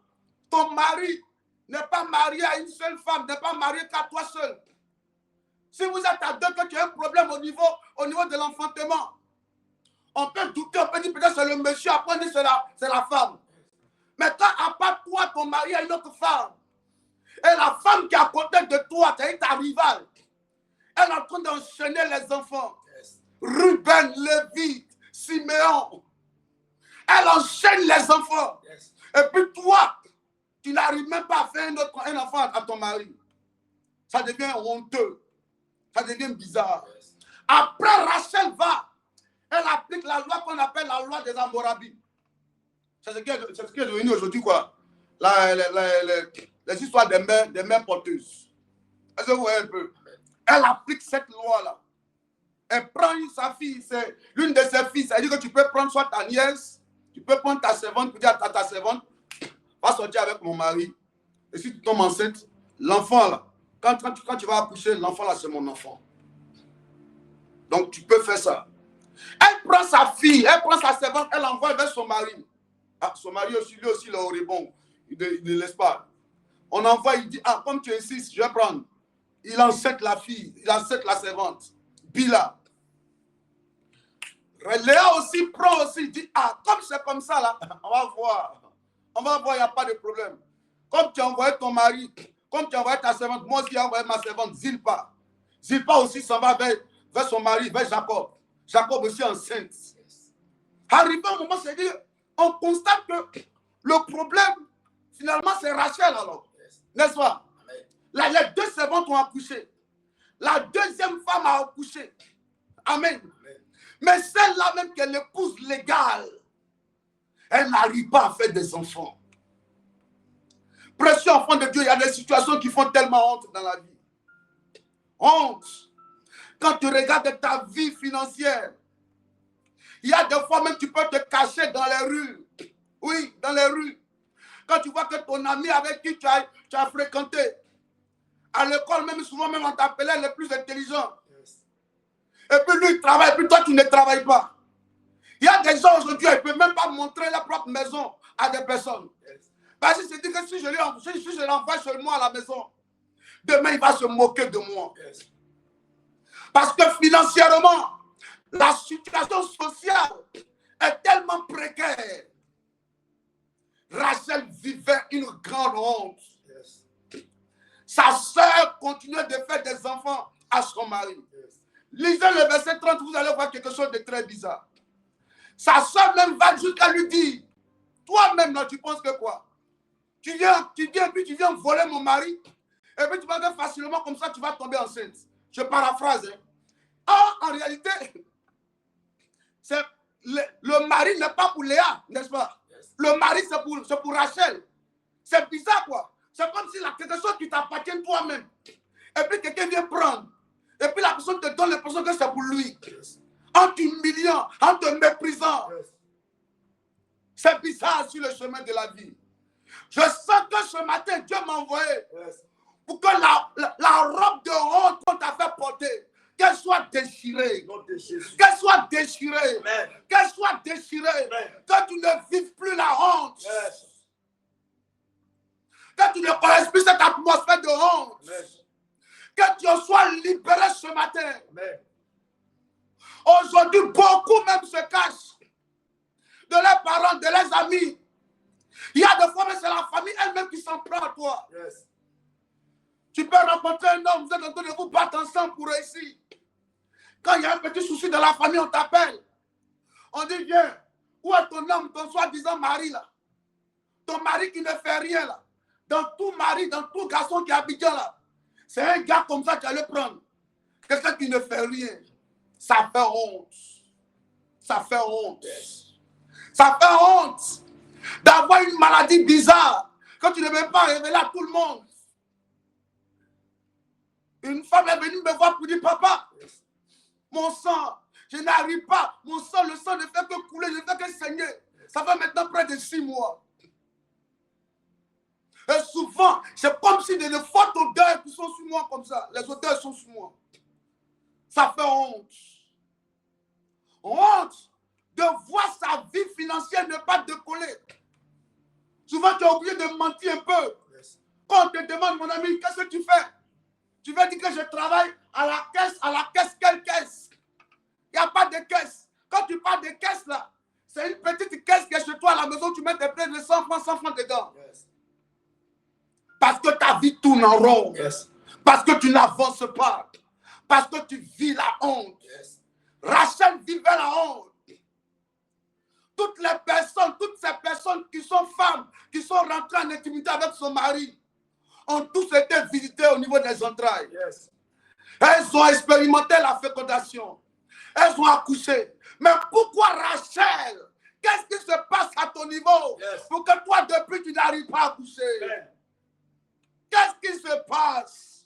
ton mari n'est pas marié à une seule femme, n'est pas marié qu'à toi seul. Si vous êtes à deux, que tu as un problème au niveau de l'enfantement, on peut douter, on peut dire peut-être c'est le monsieur, après on dit c'est la femme. Mais quand à part toi, ton mari a une autre femme, et la femme qui est à côté de toi, c'est ta rivale, elle est en train d'enchaîner les enfants. Yes. Ruben, Lévi, Siméon. Elle enchaîne les enfants. Yes. Et puis toi, Tu n'arrives même pas à faire un enfant à ton mari. Ça devient honteux. Ça devient bizarre. Après, Rachel va. Elle applique la loi qu'on appelle la loi des Amorabites. C'est ce qui est devenu aujourd'hui, quoi. Les histoires des mères porteuses. Est-ce que vous voyez un peu? Elle applique cette loi-là. Elle prend sa fille, c'est l'une de ses filles. Ça veut dire que tu peux prendre soit ta nièce, tu peux prendre ta servante, pour dire à ta servante, va sortir avec mon mari. Et si tu tombes enceinte, l'enfant là, quand tu vas accoucher, l'enfant là, c'est mon enfant. Donc tu peux faire ça. Elle prend sa fille, elle prend sa servante, elle envoie vers son mari. Ah, son mari aussi, lui aussi, il est horrible. Il ne laisse pas. On envoie, il dit, ah, comme tu insistes, je vais prendre. Il encète la fille, il encète la servante. Bila. Léa aussi prend aussi, il dit, ah, comme c'est comme ça là, on va voir. On va voir, il n'y a pas de problème. Comme tu as envoyé ton mari, comme tu as envoyé ta servante, moi aussi j'ai envoyé ma servante, Zilpa. Zilpa aussi s'en va vers son mari, vers Jacob. Jacob aussi enceinte. Arrivé au moment, c'est dire, on constate que le problème, finalement, c'est Rachel alors. N'est-ce pas? Là, les deux servantes ont accouché. La deuxième femme a accouché. Amen. Mais celle-là même qui est l'épouse légale, elle n'arrive pas à faire des enfants. Précieux enfant de Dieu, il y a des situations qui font tellement honte dans la vie. Honte. Quand tu regardes ta vie financière, il y a des fois même tu peux te cacher dans les rues. Oui, dans les rues. Quand tu vois que ton ami avec qui tu as fréquenté, à l'école même, souvent même on t'appelait le plus intelligent. Et puis lui, il travaille, et puis toi, tu ne travailles pas. Il y a des gens aujourd'hui, ils ne peuvent même pas montrer leur propre maison à des personnes. Parce que c'est dit que si je l'envoie chez moi à la maison, demain, il va se moquer de moi. Parce que financièrement, la situation sociale est tellement précaire. Rachel vivait une grande honte. Sa sœur continuait de faire des enfants à son mari. Lisez le verset 30, vous allez voir quelque chose de très bizarre. Sa sœur même va jusqu'à lui dire, toi-même, là, tu penses que quoi? Tu viens, puis tu viens voler mon mari, et puis tu vas faire facilement comme ça, tu vas tomber enceinte. Je paraphrase. Hein. Or, en réalité, le mari n'est pas pour Léa, n'est-ce pas? Le mari, c'est pour Rachel. C'est bizarre, quoi. C'est comme si quelque chose qui t'appartient toi-même. Et puis quelqu'un vient prendre. Et puis la personne te donne l'impression que c'est pour lui. En t'humiliant, en te méprisant. C'est bizarre sur le chemin de la vie. Je sens que ce matin, Dieu m'a envoyé pour que la robe de honte qu'on t'a fait porter, qu'elle soit déchirée. Qu'elle soit déchirée. Qu'elle soit déchirée. Que tu ne vives plus la honte. Que tu ne connaisses plus cette atmosphère de honte. Que tu en sois libéré ce matin. Aujourd'hui, beaucoup même se cachent de leurs parents, de leurs amis. Il y a des fois, mais c'est la famille elle-même qui s'en prend à toi. Tu peux rencontrer un homme, vous êtes en train de vous battre ensemble pour réussir. Quand il y a un petit souci de la famille, on t'appelle. On dit, viens, où est ton homme, ton soi-disant mari là? Ton mari qui ne fait rien là. Dans tout mari, dans tout garçon qui habite là. C'est un gars comme ça qui allait prendre. Quelqu'un qui ne fait rien. Ça fait honte. Ça fait honte. Ça fait honte d'avoir une maladie bizarre quand tu ne veux pas révéler à tout le monde. Une femme est venue me voir pour dire, papa, mon sang, je n'arrive pas. Mon sang, le sang ne fait que couler, ne fait que saigner. Ça fait maintenant près de 6 mois. Et souvent, c'est comme si des fortes odeurs qui sont sur moi comme ça. Les odeurs sont sur moi. Ça fait honte. Honte de voir sa vie financière ne pas décoller. Souvent, tu as oublié de mentir un peu. Quand on te demande, mon ami, qu'est-ce que tu fais? Tu vas dire que je travaille à la caisse, quelle caisse? Il n'y a pas de caisse. Quand tu parles de caisse là, c'est une petite caisse qui est chez toi à la maison, tu mets des prêts de 100 francs dedans. Parce que ta vie tourne en rond. Parce que tu n'avances pas. Parce que tu vis la honte. Rachel vivait la honte. toutes ces personnes qui sont femmes, qui sont rentrées en intimité avec son mari, ont tous été visitées au niveau des entrailles. Yes. Elles ont expérimenté la fécondation. Elles ont accouché. Mais pourquoi Rachel? Qu'est-ce qui se passe à ton niveau pour que toi, depuis, tu n'arrives pas à accoucher? Qu'est-ce qui se passe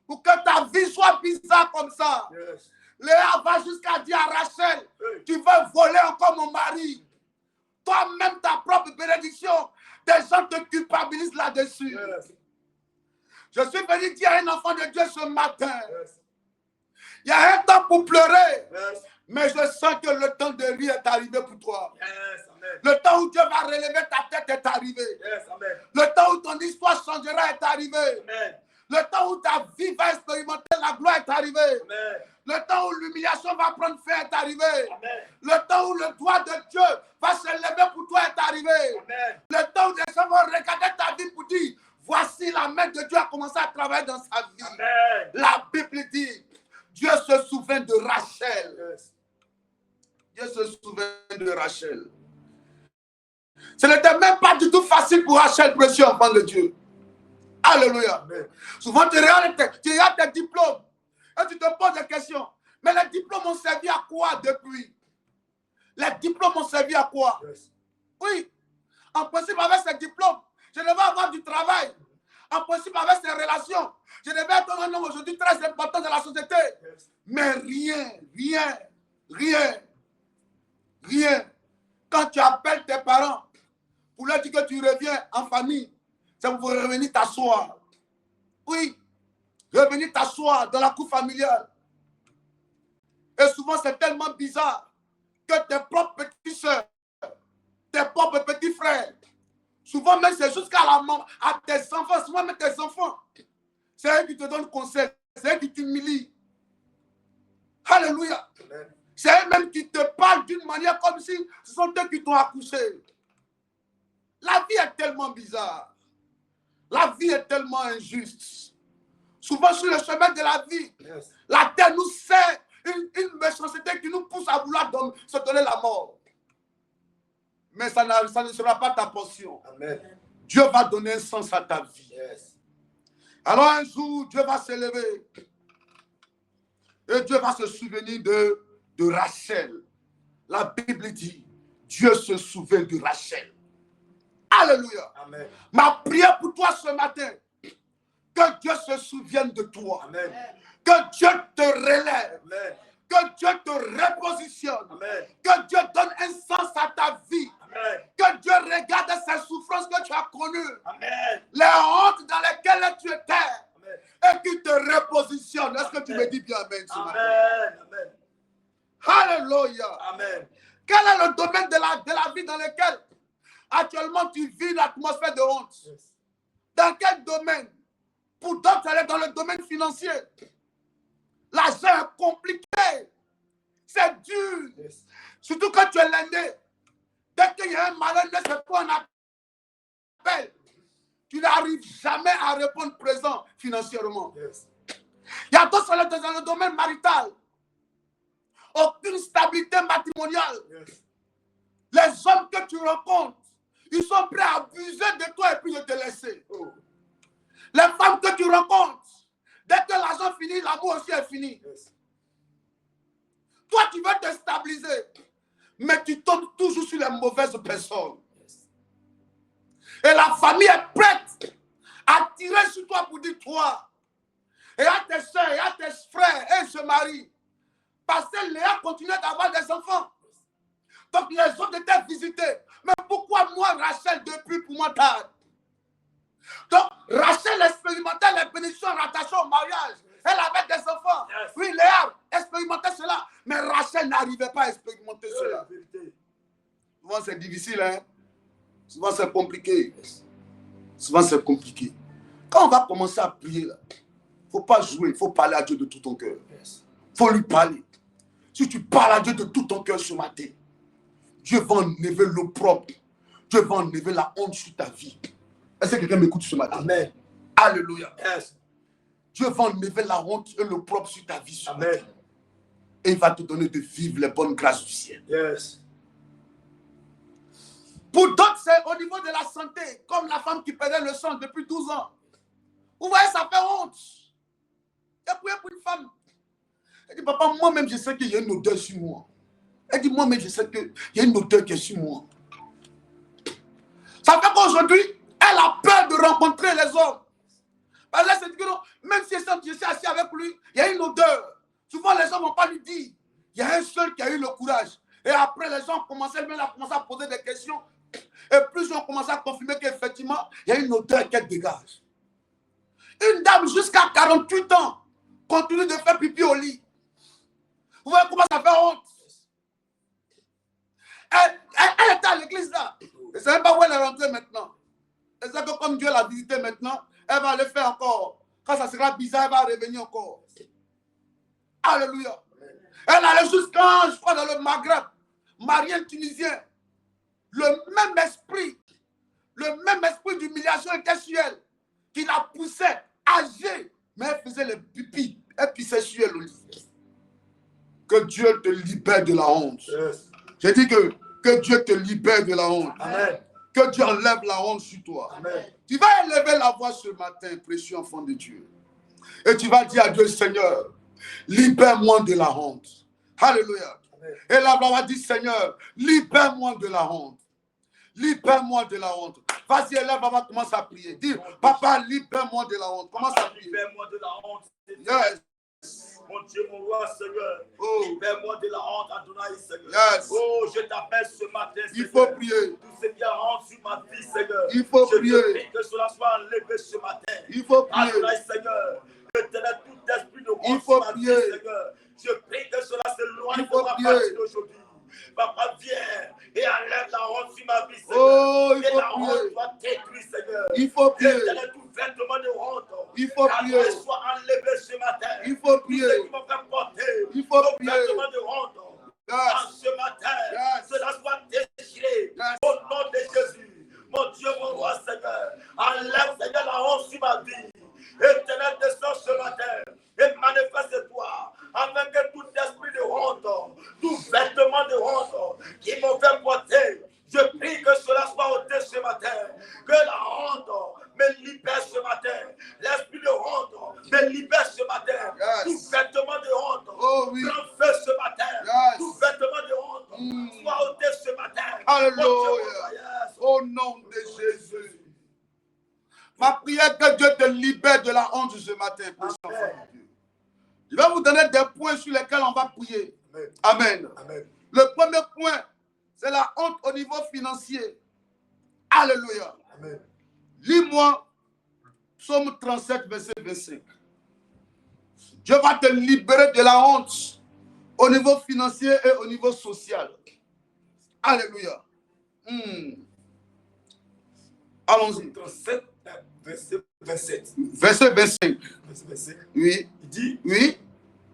pour que ta vie soit bizarre comme ça? Léa va jusqu'à dire à Rachel, tu veux voler encore mon mari. Toi-même, ta propre bénédiction, des gens te culpabilisent là-dessus. Je suis venu dire à un enfant de Dieu ce matin, il y a un temps pour pleurer, mais je sens que le temps de rire est arrivé pour toi. Le temps où Dieu va relever ta tête est arrivé. Le temps où ton histoire changera est arrivé. Le temps où ta vie va expérimenter la gloire est arrivé. Le temps où l'humiliation va prendre fin est arrivé. Le temps où le doigt de Dieu va se lever pour toi est arrivé. Le temps où des gens vont regarder ta vie pour dire, voici la main de Dieu a commencé à travailler dans sa vie. La Bible dit, Dieu se souvient de Rachel. Dieu se souvient de Rachel. Ce n'était même pas du tout facile pour Rachel, précieux enfant de Dieu. Alléluia. Souvent, tu regardes tes diplômes et tu te poses des questions. Mais les diplômes ont servi à quoi depuis? Les diplômes ont servi à quoi? Oui. En principe, avec ces diplômes, je devais avoir du travail. En principe, avec ces relations, je devais être un homme aujourd'hui très important dans la société. Mais rien. Quand tu appelles tes parents pour leur dire que tu reviens en famille, c'est pour revenir t'asseoir. Oui, revenir t'asseoir dans la cour familiale. Et souvent, c'est tellement bizarre que tes propres petites soeurs, tes propres petits frères, souvent même c'est jusqu'à la mort, à tes enfants, souvent même tes enfants, c'est eux qui te donnent conseil, c'est eux qui t'humilient. Alléluia. C'est eux-mêmes qui te parlent d'une manière comme si ce sont eux qui t'ont accouché. La vie est tellement bizarre. La vie est tellement injuste. Souvent sur le chemin de la vie, la terre nous sert une méchanceté qui nous pousse à vouloir se donner la mort. Mais ça ne sera pas ta portion. Amen. Dieu va donner un sens à ta vie. Alors un jour, Dieu va se lever. Et Dieu va se souvenir de Rachel. La Bible dit, Dieu se souvient de Rachel. Alléluia. Amen. Ma prière pour toi ce matin, que Dieu se souvienne de toi. Amen. Que Dieu te relève. Amen. Que Dieu te repositionne. Amen. Que Dieu donne un sens à ta vie. Amen. Que Dieu regarde ces souffrances que tu as connues. Amen. Les hontes dans lesquelles tu étais. Amen. Et qu'il te repositionne. Est-ce que tu me dis bien amen ce matin? Amen. Alléluia. Amen. Quel est le domaine de la vie dans lequel actuellement tu vis l'atmosphère de honte? Dans quel domaine? Pour d'autres, elle est dans le domaine financier. L'argent est compliqué. C'est dur. Surtout quand tu es l'aîné. Dès qu'il y a un malheur, ne sais pas, on appelle. Tu n'arrives jamais à répondre présent financièrement. Il y a d'autres dans le domaine marital. Aucune stabilité matrimoniale. Les hommes que tu rencontres, ils sont prêts à abuser de toi et puis de te laisser. Les femmes que tu rencontres, dès que l'argent finit, l'amour aussi est fini. Toi, tu veux te stabiliser, mais tu tombes toujours sur les mauvaises personnes. Et la famille est prête à tirer sur toi pour dire toi. Et à tes soeurs, et à tes frères, et se marient. Parce que Léa continue d'avoir des enfants. Donc les autres étaient visités. Mais pourquoi moi, Rachel, depuis pour moi tard? Donc Rachel expérimentait les bénédictions rattachées au mariage. Elle avait des enfants. Oui, Léa expérimentait cela. Mais Rachel n'arrivait pas à expérimenter cela. Souvent c'est difficile, hein? Souvent c'est compliqué. Souvent c'est compliqué. Quand on va commencer à prier, il ne faut pas jouer, il faut parler à Dieu de tout ton cœur. Il faut lui parler. Si tu parles à Dieu de tout ton cœur ce matin, Dieu va enlever l'opprobre. Dieu va enlever la honte sur ta vie. Est-ce que quelqu'un m'écoute ce matin? Amen. Alléluia. Dieu va enlever la honte et l'opprobre sur ta vie ce matin. Et il va te donner de vivre les bonnes grâces du ciel. Yes. Pour d'autres, c'est au niveau de la santé, comme la femme qui perdait le sang depuis 12 ans. Vous voyez, ça fait honte. J'ai prié pour une femme. Elle dit, papa, moi-même, je sais qu'il y a une odeur sur moi. Elle dit, moi-même, je sais qu'il y a une odeur qui est sur moi. Ça fait qu'aujourd'hui, elle a peur de rencontrer les hommes. Parce qu'elle se dit que non, même si je suis assis avec lui, il y a une odeur. Souvent, les gens ne vont pas lui dire. Il y a un seul qui a eu le courage. Et après, les gens ont commencé à poser des questions. Et plus ils ont commencé à confirmer qu'effectivement, il y a une odeur qu'elle dégage. Une dame jusqu'à 48 ans continue de faire pipi au lit. Vous voyez comment ça fait honte? Elle était à l'église là. Je ne sais même pas où elle est rentrée maintenant. Elle sait que comme Dieu l'a visité maintenant, elle va le faire encore. Quand ça sera bizarre, elle va revenir encore. Alléluia. Elle allait jusqu'à, je crois, dans le Maghreb, Marien tunisien. Le même esprit d'humiliation était sur elle, qui la poussait, âgée, mais elle faisait le pipi, elle pissait sur elle au lit. Que Dieu te libère de la honte. Yes. J'ai dit que Dieu te libère de la honte. Amen. Que Dieu enlève la honte sur toi. Amen. Tu vas élever la voix ce matin, précieux enfant de Dieu. Et tu vas dire à Dieu, Seigneur, libère-moi de la honte. Alléluia. Amen. Et la voix va dire, Seigneur, libère-moi de la honte. Libère-moi de la honte. Vas-y, élève, papa, commence à prier. Dis, papa, libère-moi de la honte. Commence à prier. Libère-moi de la honte. Yes. Mon Dieu, mon roi, Seigneur. Oh. Libère-moi de la honte, Adonai, Seigneur. Yes. Oh, je t'appelle ce matin, Seigneur. Il faut prier. Tout ce qui a honte sur ma vie, Seigneur. Il faut prier. Je te prie que cela soit enlevé ce matin. Il faut prier. Adonai, Seigneur. Je te laisse tout esprit de honte Il faut sur ma vie, prier. Seigneur. Je prie que cela s'éloigne Il faut de ma prier. partie d'aujourd'hui. Papa, viens et enlève la honte sur ma vie, Seigneur. Oh, il et faut la honte prier. soit détruite, Seigneur. Il faut prier. Et tout vêtement de honte. Il faut prier. Soit enlevé ce matin. Il faut prier. Tout ce qui m'a fait porter. Il faut nos prier. vêtements de honte. En ce matin, cela soit déchiré. Au nom de Jésus. Mon Dieu, mon roi, Seigneur. Enlève, Seigneur, la honte sur ma vie. Éternel, descends ce matin. Et manifeste-toi. Afin que tout esprit de honte, tout vêtement de honte qui m'ont fait porter, je prie que cela soit ôté ce matin. Que la honte me libère ce matin. L'esprit de honte me libère ce matin. Tout vêtement de honte, prends feu ce matin. Tout vêtement de honte soit ôté ce matin. Alléluia. Au nom de Jésus. Ma prière que Dieu te libère de la honte ce matin. Je vais vous donner des points sur lesquels on va prier. Amen. Amen. Le premier point, c'est la honte au niveau financier. Alléluia. Amen. Lis-moi Psaume 37, verset 25. Dieu va te libérer de la honte au niveau financier et au niveau social. Alléluia. Allons-y. 37, verset 27. Verset 25. Oui. Il dit, oui.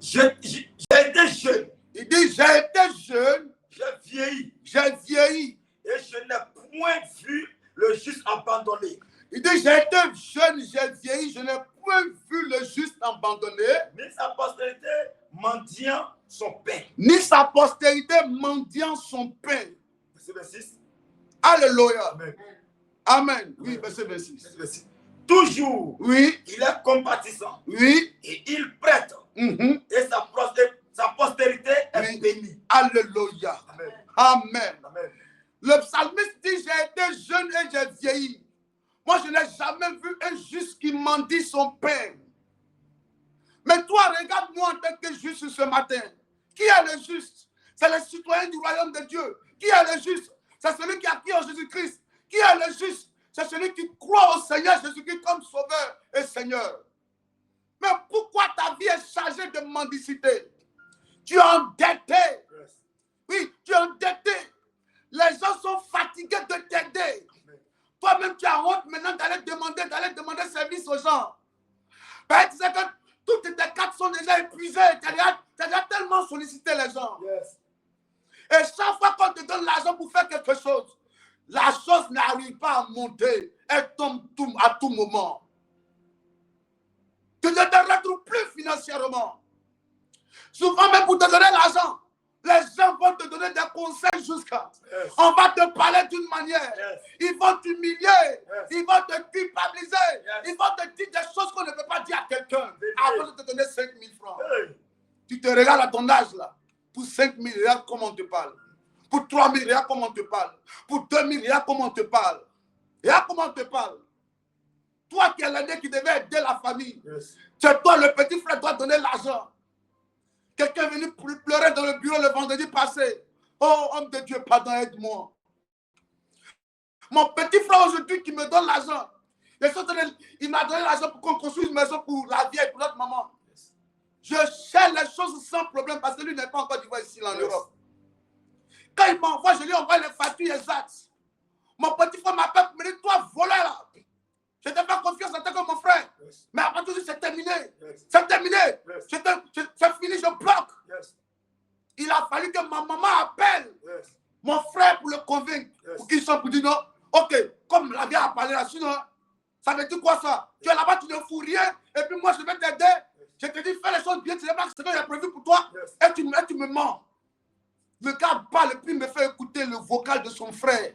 J'ai été jeune. Il dit, j'ai été jeune. J'ai vieilli. J'ai vieilli. Et je n'ai point vu le juste abandonné. Il dit, j'ai été jeune, j'ai vieilli, je n'ai point vu le juste abandonné. Ni sa postérité mendiant son pain. Ni sa postérité mendiant son pain. Verset 26. Alléluia. Amen. Amen. Oui, verset 26. Toujours. Oui. Il est compatissant. Oui. Et il prête. Et sa postérité est bénie. Alléluia. Amen. Amen. Amen. Le psalmiste dit, j'ai été jeune et j'ai vieilli. Moi, je n'ai jamais vu un juste qui mendie son pain. Mais toi, regarde-moi en tant que juste ce matin. Qui est le juste? C'est le citoyen du royaume de Dieu. Qui est le juste? C'est celui qui a cru en Jésus-Christ. Qui est le juste? C'est celui qui croit au Seigneur Jésus-Christ comme sauveur et Seigneur. Mais pourquoi ta vie est chargée de mendicité? Tu es endetté. Oui, tu es endetté. Les gens sont fatigués de t'aider. Toi-même, tu as honte maintenant d'aller demander service aux gens. Ben, tu sais que toutes tes cartes sont déjà épuisées. Tu as déjà tellement sollicité les gens. Yes. Et chaque fois qu'on te donne l'argent pour faire quelque chose, la chose n'arrive pas à monter. Elle tombe à tout moment. Tu ne te retrouves plus financièrement. Souvent même pour te donner l'argent, les gens vont te donner des conseils jusqu'à. Yes. On va te parler d'une manière. Yes. Ils vont t'humilier. Yes. Ils vont te culpabiliser. Yes. Ils vont te dire des choses qu'on ne peut pas dire à quelqu'un avant de te donner 5 000 francs. Hey. Tu te regardes à ton âge là. Pour 5 000, regarde comment on te parle. Pour 3 000, regarde comment on te parle. Pour 2 000, regarde comment on te parle. Regarde comment on te parle. Toi qui es l'aîné qui devait aider la famille. Yes. C'est toi, le petit frère, doit donner l'argent. Quelqu'un est venu pleurer dans le bureau le vendredi passé. Oh, homme de Dieu, pardon, aide-moi. Mon petit frère aujourd'hui qui me donne l'argent. Il m'a donné l'argent pour qu'on construise une maison pour la vieille, pour notre maman. Je cherche les choses sans problème parce que lui n'est pas encore d'Ivoire ici en Europe. Quand il m'envoie, je lui envoie les factures exactes. Mon petit frère m'appelle pour me dire, toi, voleur là. Je n'ai pas confiance en toi comme mon frère. Yes. Mais après tout, c'est terminé. Yes. C'est terminé. Yes. C'est fini, je bloque. Yes. Il a fallu que ma maman appelle Yes. mon frère pour le convaincre. Yes. Pour qu'il soit pour dire non. Ok, comme la vieille a parlé là, sinon, ça veut dire quoi ça? Tu es là-bas, tu ne fous rien. Et puis moi, je vais t'aider. Je te dis, fais les choses bien. Tu sais pas ce que j'ai prévu pour toi. Yes. Et tu me mens. Le gars parle et puis me fait écouter le vocal de son frère.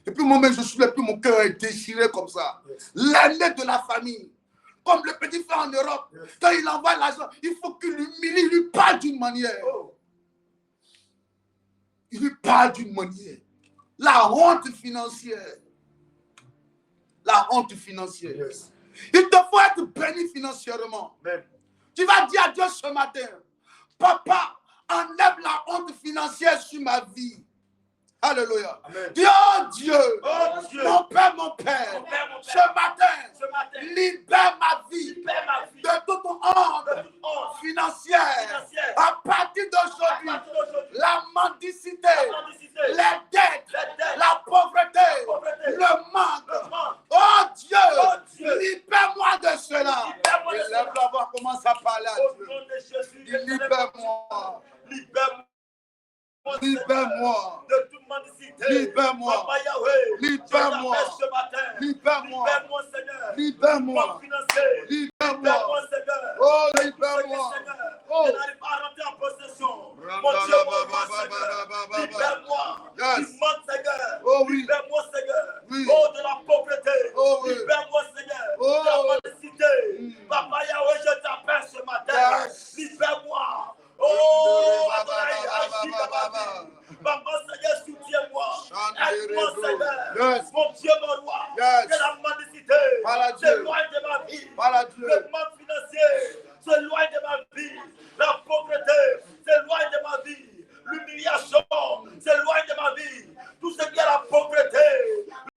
Et puis moi-même, je suis là, puis mon cœur est déchiré comme ça. Yes. L'aîné de la famille. Comme le petit frère en Europe. Yes. Quand il envoie l'argent, il faut qu'il l'humilie, il lui parle d'une manière. Oh. Il lui parle d'une manière. La honte financière. La honte financière. Yes. Il te faut être béni financièrement. Amen. Tu vas dire à Dieu ce matin, papa, enlève la honte financière sur ma vie. Alléluia. Amen. Dis, oh Dieu, Oh Dieu. mon Père, Mon Père, mon Père. ce matin, Ce matin, libère ma vie libère ma vie de toute honte de toute honte financière. financière. À partir À d'aujourd'hui, partir d'aujourd'hui, la mendicité, la mendicité, les dettes, les dettes, la pauvreté, pauvreté, le manque. le manque. Oh Dieu, Oh Dieu, libère-moi de cela. libère-moi de Et cela. lève la voix, commence à parler à Au Dieu. nom de Jésus, Dis, libère-moi, libère-moi. libère-moi, De toute mendicité. libère-moi, Papa Yahweh, libère-moi, je t'appelle ce matin. libère-moi, Libère-moi, Seigneur. libère-moi, Mon financier. libère-moi, Libère-moi, Seigneur. oh Seigneur, libère-moi, Seigneur, oh. je n'arrive pas à rentrer en possession. Mon Dieu, mon roi, Seigneur. Libère-moi. Yes. Du manque, Seigneur. Oh oui. Libère-moi, Seigneur. Oui. Oh, de la pauvreté. Oh oui. Libère-moi, Seigneur. Oh. De la mendicité. Papa Yahweh, je t'appelle ce matin. Yes. Libère-moi. Oh, Adonai, agis dans ma vie. Papa, Seigneur, soutiens-moi. Aide-moi, Seigneur. Yes. Mon Dieu, mon roi. Yes. Que la mendicité Parle à Dieu. s'éloigne de ma vie. Parle à Dieu. Le manque financier s'éloigne de ma vie. La pauvreté s'éloigne de ma vie. L'humiliation s'éloigne de ma vie. Tout ce qui est la pauvreté,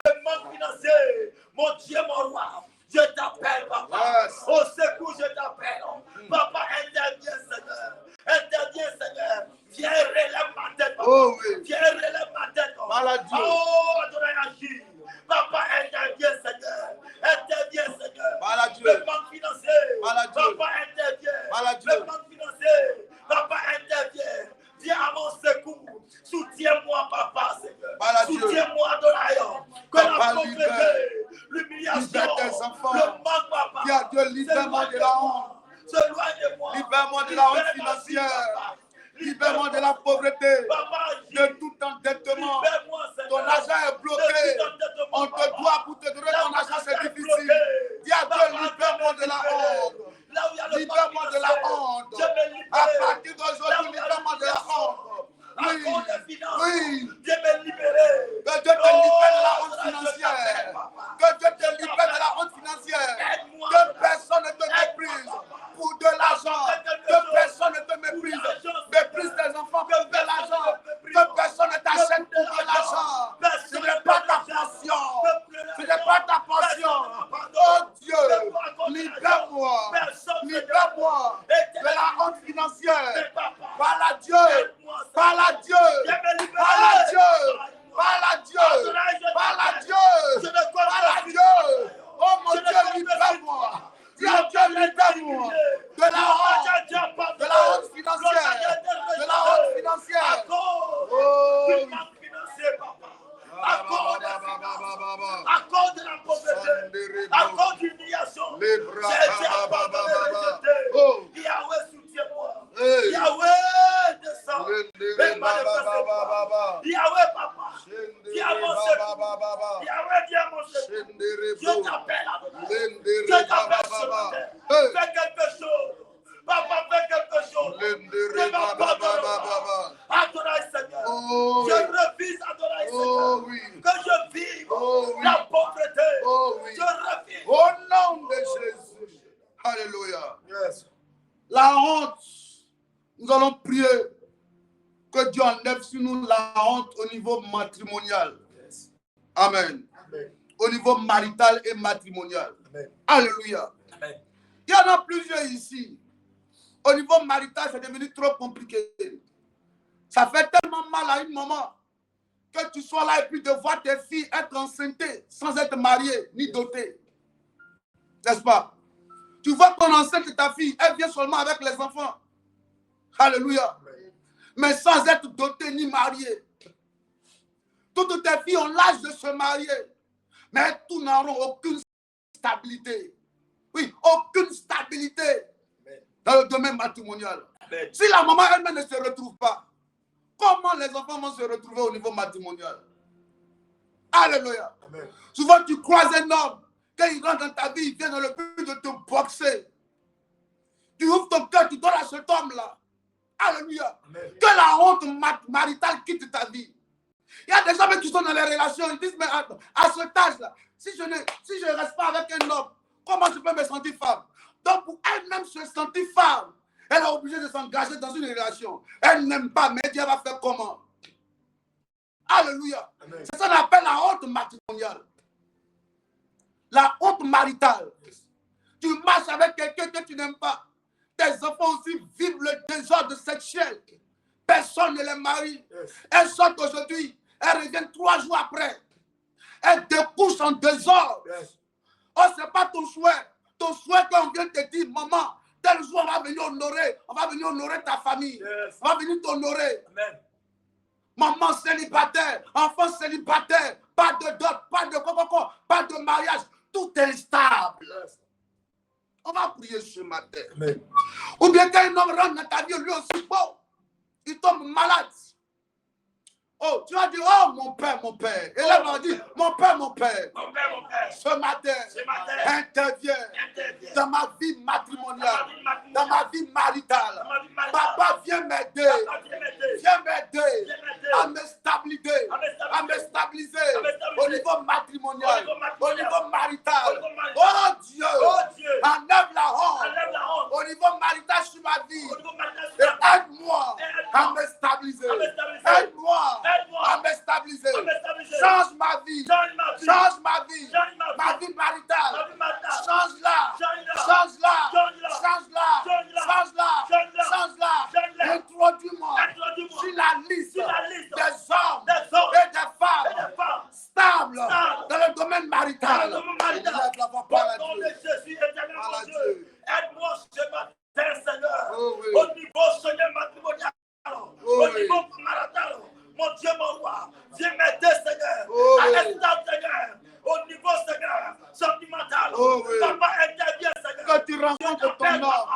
le manque financier. Mon Dieu, mon roi, je t'appelle, papa. Yes. Au secours, je t'appelle. Papa, interviens, Seigneur. Interviens, Seigneur. Viens, relève ma tête, papa. Oh oui. Viens, relève ma tête. Parle à Dieu. Oh, Adonai, agis. Papa, interviens, Seigneur. Interviens, Seigneur. Parle à Dieu. Le manque financier. Parle à Dieu. Papa, interviens. Parle à Dieu. Le manque financier. Papa, interviens. Viens à mon secours. Soutiens-moi, papa, Seigneur. Parle à Dieu. Soutiens-moi, Adonai. Que Papa, la pauvreté, l'humiliation, libère tes enfants. le manque, papa. Dis à Dieu, libère-moi de la honte. S'éloigne de moi. Libère-moi de la honte Libère ma vie, financière. papa. Libère-moi de la pauvreté, Papa, de tout endettement. libère-moi, Seigneur. Ton argent est bloqué. De tout endettement, On te papa. doit pour te donner ton argent, c'est Là où difficile. Dis à Dieu, libère-moi de la honte. Là où il y a le Libère-moi manque de la financier, honte. je me libère. À partir Là d'aujourd'hui, où il y a libère-moi de la honte. à cause des finances, Oui. Dieu me libérer. Que Dieu te libère de la honte Oh, je t'appelle, financière. papa. Que Dieu te libère de la honte financière. Aide-moi. Que personne ne te méprise pour de l'argent. Que personne ne te méprise. Méprise tes enfants pour de l'argent. Que personne ne t'achète pour de l'argent. Ce n'est pas ta passion. Ce n'est pas ta passion. Oh Dieu, libère-moi. Libère-moi de la honte financière. Parle à Dieu. Parle à Dieu. Parle à Dieu. Parle à Dieu. Parle à Dieu. Parle à Dieu. Oh mon Dieu, libère-moi. Dis à Dieu, libère-moi de la honte financière. De la honte financière. Oh, oui. À cause de la pauvreté, à cause d'humiliation, j'ai été abandonné, rejeté. Oh. Yahweh, soutiens-moi. Hey. Alléluia. Yes. La honte, nous allons prier que Dieu enlève sur nous la honte au niveau matrimonial. Yes. Amen. Amen. Au niveau marital et matrimonial. Amen. Alléluia. Amen. Il y en a plusieurs ici. Au niveau marital, c'est devenu trop compliqué. Ça fait tellement mal à une maman que tu sois là et puis de voir tes filles être enceintes sans être mariées ni dotées. N'est-ce pas? Tu vois qu'on enceinte ta fille, elle vient seulement avec les enfants. Alléluia. Amen. Mais sans être dotée ni mariée. Toutes tes filles ont l'âge de se marier, mais toutes n'auront aucune stabilité. Oui, aucune stabilité Amen. dans le domaine matrimonial. Amen. Si la maman elle-même ne se retrouve pas, comment les enfants vont se retrouver au niveau matrimonial? Alléluia. Amen. Souvent, tu croises un homme, quand il rentre dans ta vie, il vient dans le but de te boxer. Tu ouvres ton cœur, tu donnes à cet homme-là. Alléluia. Amen. Que la honte maritale quitte ta vie. Il y a des hommes qui sont dans les relations, ils disent, mais à cet âge-là, si je ne reste pas avec un homme, comment je peux me sentir femme? Donc, pour elle-même se sentir femme, elle est obligée de s'engager dans une relation. Elle n'aime pas, mais Dieu va faire comment? Alléluia. Amen. C'est ça qu'on appelle la honte matrimoniale. La honte maritale. Tu marches avec quelqu'un que tu n'aimes pas. Tes enfants aussi vivent le désordre sexuel. Personne ne les marie. Yes. Elles sortent aujourd'hui. Elles reviennent 3 jours après. Elles découchent en désordre. Yes. Oh, ce n'est pas ton souhait. Ton souhait qu'on vient te dire, maman, tel jour on va venir honorer ta famille. Yes. On va venir t'honorer. Amen. Maman célibataire, enfant célibataire, pas de dot, pas de coco, pas de mariage, tout est stable. Yes. On va prier ce matin. Amen. Ou bien quand un homme rentre dans ta vie, lui aussi, bon, il tombe malade. Oh, tu vas dire, oh mon père. Et là, on va dire, mon père. Mon père. Ce matin, interviens dans ma vie matrimoniale, dans ma vie maritale. Papa, viens m'aider. Viens m'aider à me stabiliser, au niveau matrimonial, au niveau marital. Oh Dieu, enlève la honte au niveau marital sur ma vie. Et aide-moi à me stabiliser. Aide-moi à me stabiliser. Change ma vie. Change ma vie. Ma vie maritale. Change-la. Change-la. Change-la. Change-la. Change-la. Introduis-moi sur la liste des hommes et des femmes stables dans le domaine marital. Élève la voix par la Dieu. Par la Dieu. Aide-moi ce matin, Seigneur. Oh oui. Au niveau, Seigneur, matrimonial. Oh Au oui. niveau marital. Mon Dieu, mon roi. Viens m'aider, Seigneur. Oh À oui. l'instant, Seigneur. Au niveau, Seigneur, sentimental. Oh oui. Papa, intervient, Seigneur. Que tu rencontres ton homme.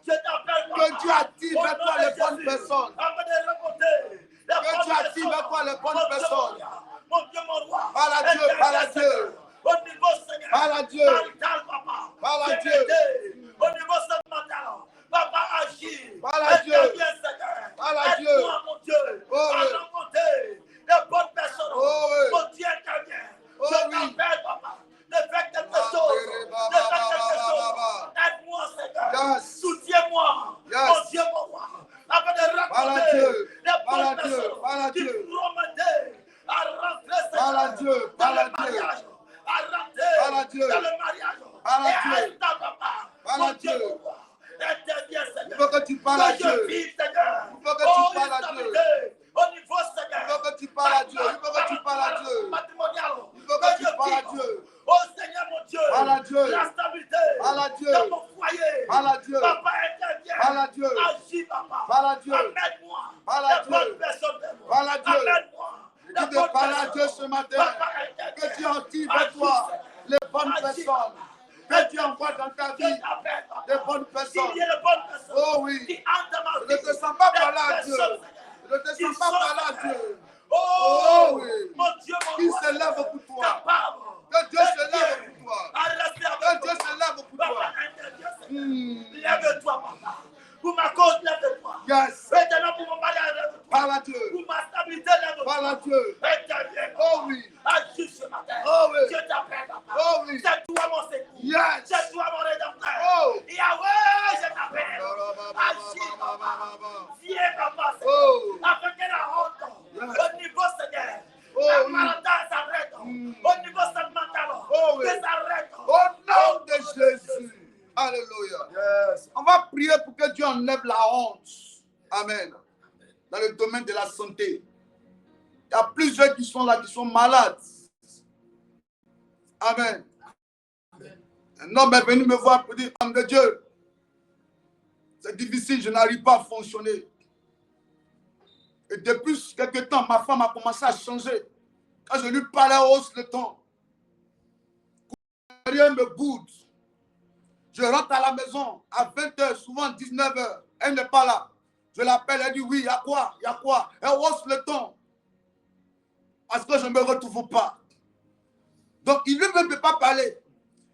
Je t'appelle, Papa. Que Dieu attire Au vers nom toi de les bonnes Jésus. personnes. Afin de rencontrer les Que bonnes Dieu attire personnes. vers toi les bonnes Mon Dieu, personnes. mon Dieu, mon roi. Par la Dieu, par la Interviens, Dieu. Seigneur. Au niveau, Seigneur. Par la Dieu. Marital, Papa. Par la Viens Dieu. m'aider. Au niveau sentimental. Papa, agis. Par la Dieu. Interviens, Seigneur. Par la Dieu. Aide-moi, mon Dieu. Oh à oui. rencontrer les bonnes personnes. Oh oui. Mon Dieu, intervient. Oh Je oui. t'appelle, Papa. De faire quelque chose. De faire quelque chose. Aide-moi, Seigneur. Yes. Soutiens-moi. Yes. Mon Dieu, mon roi. Afin de Par la rencontrer Dieu. les Par la bonnes Dieu. personnes Par la qui Dieu. pourront m'aider à rentrer, Par la Seigneur, Dieu. Par dans la le Dieu. mariage. À Par la rentrer Dieu. dans le mariage. Par la Et Dieu. à l'instant, Papa. Par Mon la Dieu, Dieu. mon roi. Interviens, Il Seigneur. faut que tu parles à Que je Dieu. vive, Seigneur. Il faut que tu Oh, parles à stabilité. Au niveau, Seigneur. Il faut que tu parles à Dieu. Il faut que tu parles à Dieu. Matrimonial. Il faut que tu je parles à vive. Dieu. Oh Seigneur, mon Dieu. Parle à Dieu. La stabilité. Parle à Dieu. Dans mon foyer. Parle à Dieu. Papa, intervient. Parle à Dieu. Agis, Papa. Parle à Dieu. Amène-moi. Parle à Les bonnes Dieu. personnes de moi. Parle à Dieu. Amène-moi. Je dis de parler à Dieu ce matin. Que tu attires vers toi les bonnes personnes. Que tu envoies dans ta vie les bonnes personnes. Il y a les bonnes personnes. Oh oui. Qui entrent dans ma Je ne vie. te sens pas Des parler à Dieu. personnes, Je ne te qui sens pas sont, parler à Seigneur. Dieu. Oh, Oh oui. mon Dieu, mon Qui roi, se lève pour toi. capable Que Dieu se lève pour toi. à rester avec Que Dieu toi. se lève pour Papa, toi. interviens, Seigneur. Lève-toi, Papa. Pour ma cause, lève-toi. Yes. Maintenant, pour mon mariage, lève-toi. Parle à Dieu. Pour ma stabilité, lève-toi. Parle à Dieu. Interviens. Oh oui. Agis ce matin. Oh oui. Je t'appelle, Papa. Oh oui. C'est toi mon secours. Yes. C'est toi mon rédempteur. Oh. Et On va prier pour que Dieu enlève la honte. Amen. Dans le domaine de la santé. Il y a plusieurs qui sont là, qui sont malades. Amen. Un homme est venu me voir pour dire, homme de Dieu, c'est difficile, je n'arrive pas à fonctionner. Et depuis quelques temps, ma femme a commencé à changer. Quand je lui parlais hausse le ton, rien me boude. Je rentre à la maison à 20h, souvent 19h. Elle n'est pas là. Je l'appelle, elle dit oui, il y a quoi? Il y a quoi? Elle hausse le ton. Parce que je ne me retrouve pas. Donc, il lui-même ne peut pas parler.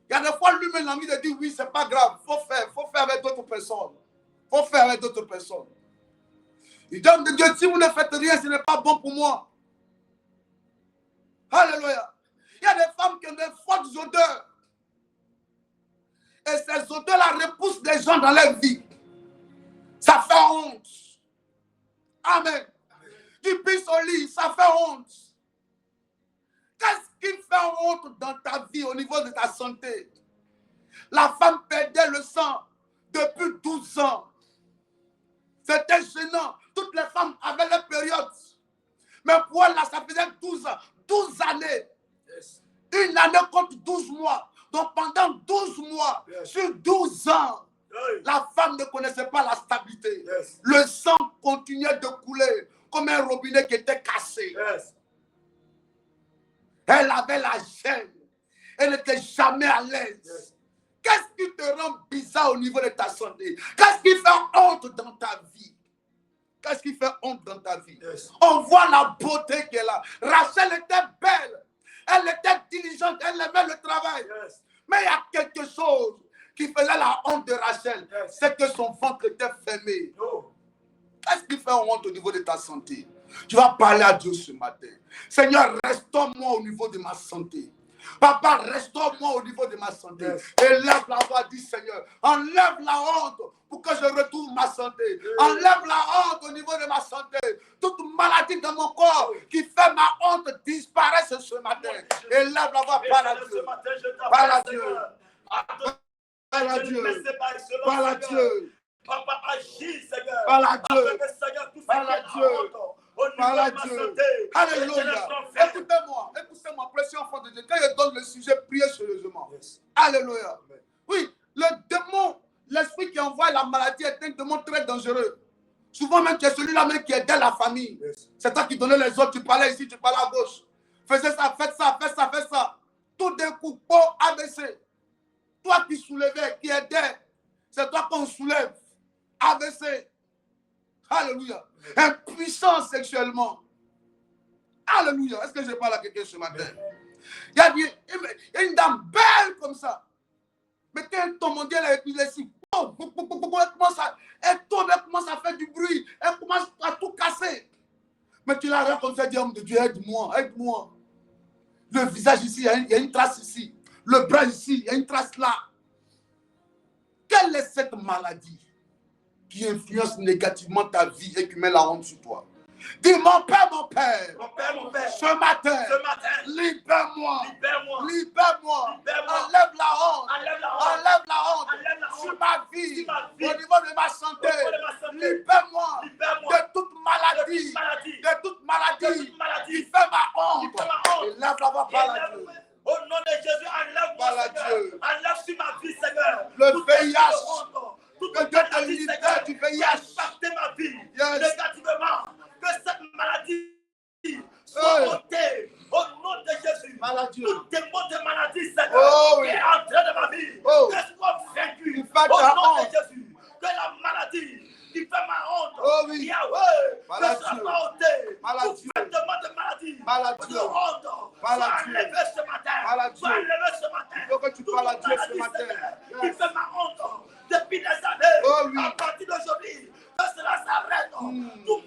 Il y a des fois, lui-même a envie de dire oui, c'est pas grave. Il faut faire avec d'autres personnes. Il faut faire avec d'autres personnes. Il dit, de Dieu, si vous ne faites rien, ce n'est pas bon pour moi. Alléluia. Il y a des femmes qui ont des fortes odeurs. Et ces odeurs-là repoussent des gens dans leur vie. Ça fait honte. Amen. Tu pisses au lit, ça fait honte. Qu'est-ce qui fait honte dans ta vie au niveau de ta santé? La femme perdait le sang depuis 12 ans. C'était gênant. Toutes les femmes avaient leur période. Mais pour elle, là, ça faisait 12 ans. 12 années. Yes. Une année compte 12 mois. Donc pendant 12 mois, yes, sur 12 ans, yes, la femme ne connaissait pas la stabilité. Yes. Le sang continuait de couler comme un robinet qui était cassé. Yes. Elle avait la gêne. Elle n'était jamais à l'aise. Yes. Qu'est-ce qui te rend bizarre au niveau de ta santé? Qu'est-ce qui fait honte dans ta vie? Qu'est-ce qui fait honte dans ta vie? Yes. On voit la beauté qu'elle a. Rachel était belle. Elle était diligente. Elle aimait le travail. Yes. Mais il y a quelque chose qui faisait la honte de Rachel. Yes. C'est que son ventre était fermé. Oh. Qu'est-ce qui fait honte au niveau de ta santé? Tu vas parler à Dieu ce matin. Seigneur, restaure-moi au niveau de ma santé. Papa, restaure-moi au niveau de ma santé. Yes. Élève la voix, dis Seigneur, enlève la honte pour que je retrouve ma santé. Yes. Enlève la honte au niveau de ma santé. Toute maladie dans mon corps qui fait ma honte disparaisse ce matin. Élève la voix, parle à Dieu. Parle à Dieu. Parle à Dieu. Parle à Dieu. Papa, agis, Seigneur. Parle à Dieu. Parle à Dieu. Parle à Dieu. Alléluia. Écoutez-moi, précieux enfant de Dieu. Quand je donne le sujet, priez sérieusement. Yes. Alléluia. Oui, le démon, l'esprit qui envoie la maladie est un démon très dangereux. Souvent même, c'est celui-là même qui aidait la famille. Yes. C'est toi qui donnais les autres. Tu parlais ici, tu parlais à gauche. Faisais ça, faites ça, faites ça, faites ça. Tout d'un coup, AVC. Toi qui soulevais, qui aidais, c'est toi qu'on soulève. AVC. Alléluia. Impuissant sexuellement. Alléluia. Est-ce que je parle à quelqu'un ce matin? Il y a une dame belle comme ça. Mais quand elle tombe, on dit elle a l'épilepsie. Elle tombe, elle commence à faire du bruit. Elle commence à tout casser. Mais tu la regardes comme ça, dis, homme de Dieu, aide-moi, aide-moi. Le visage ici, il y a une trace ici. Le bras ici, il y a une trace là. Quelle est cette maladie qui influence négativement ta vie et qui met la honte sur toi? Dis, mon père, ce matin, libère-moi, enlève la honte, sur ma vie, au niveau de ma santé, libère-moi de toute maladie, qui fait ma honte, et lève la voix par la Dieu. Au nom de Jésus, enlève-moi, Seigneur. Enlève sur ma vie, Seigneur. Le VIH. Que Dieu te libère du VIH. Impacter ma vie négativement. Que cette maladie soit ôtée. Au nom de Jésus. Tout démon de maladie, Seigneur, qui est entré dans ma vie. Que soit vaincu. Au nom de Jésus. Que la maladie qui fait ma honte, Yahweh, ne soit pas ôtée. Tout traitement de maladie, de honte, soit enlevé ce matin. Soit enlevé ce matin. Il faut que tu parles à Dieu ce matin. Qui fait ma honte depuis des années. À partir d'aujourd'hui, que cela s'arrête. Toute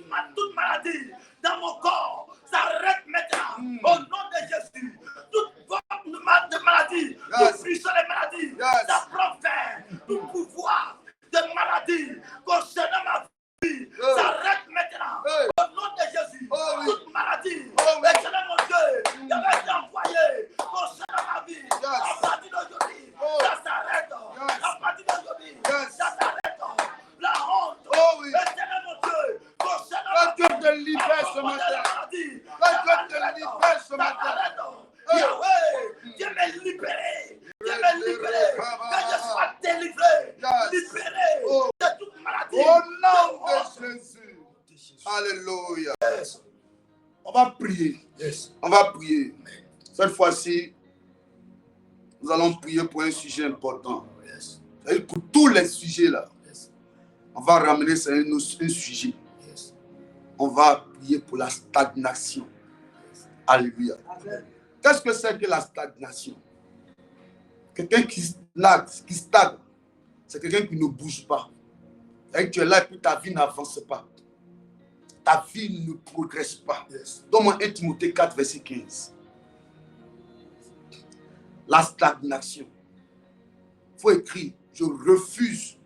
maladie dans mon corps s'arrête maintenant. Au nom de Jésus. Toute forme de maladie, toute puissance de maladie, ça prend fin. Tout pouvoir de maladie concernant ma vie s'arrête maintenant. Au nom de Jésus. Toute maladie, éternel mon Dieu, qui avait été envoyé concernant ma vie, à partir d'aujourd'hui, ça s'arrête. À partir d'aujourd'hui, ça Au nom de Jésus. Alléluia. Yes. On va prier. Yes. On va prier. Cette fois-ci, nous allons prier pour un sujet important. Yes. C'est-à-dire pour tous les sujets là. Yes. On va ramener ça un sujet. Yes. On va prier pour la stagnation. Alléluia. Qu'est-ce que c'est que la stagnation? Quelqu'un qui stagne, c'est quelqu'un qui ne bouge pas. Et tu es là et puis ta vie n'avance pas. Ta vie ne progresse pas. Yes. Donne-moi 1 Timothée 4, verset 15. La stagnation. Il faut écrire, je refuse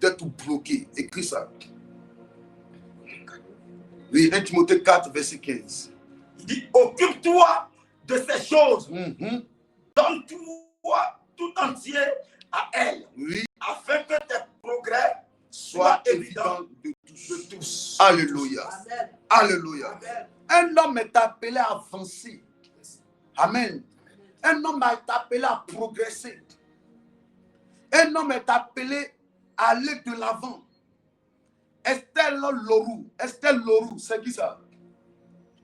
d'être bloqué. Écris ça. Oui, 1 Timothée 4, verset 15. Il dit, occupe-toi de ces choses. Mm-hmm. Donne-toi tout entier à elle. Oui, Afin que tes progrès sois soient évident évidents de tous. de tous. Alléluia. Amen. Alléluia. Amen. Un homme est appelé à avancer. Amen. Un homme est appelé à progresser. Un homme est appelé à aller de l'avant. Estelle Loroux, c'est qui ça?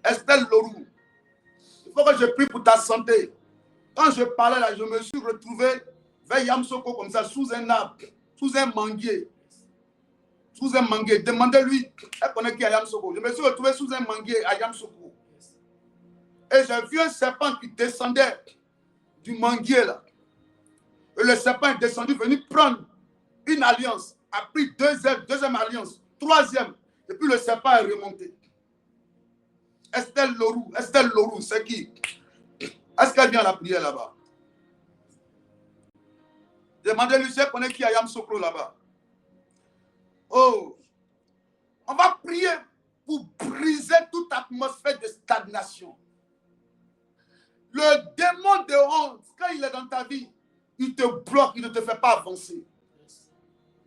Estelle Loroux. Il faut que je prie pour ta santé. Quand je parlais là, je me suis retrouvé vers Yamsoko comme ça, sous un arbre, sous un manguier. Sous un manguier. Demandez-lui, elle connaît qui est Yamsoko. Je me suis retrouvé sous un manguier à Yamsoko. Et j'ai vu un serpent qui descendait du manguier là. Et le serpent est descendu, venu prendre une alliance. A pris deuxième alliance, troisième. Et puis le serpent est remonté. Estelle Loroux, c'est qui? Est-ce qu'elle vient à la prière là-bas? Demandez-lui si elle connaît qui est Ayam Sokro là-bas. Oh, on va prier pour briser toute atmosphère de stagnation. Le démon de honte, quand il est dans ta vie, il te bloque, il ne te fait pas avancer.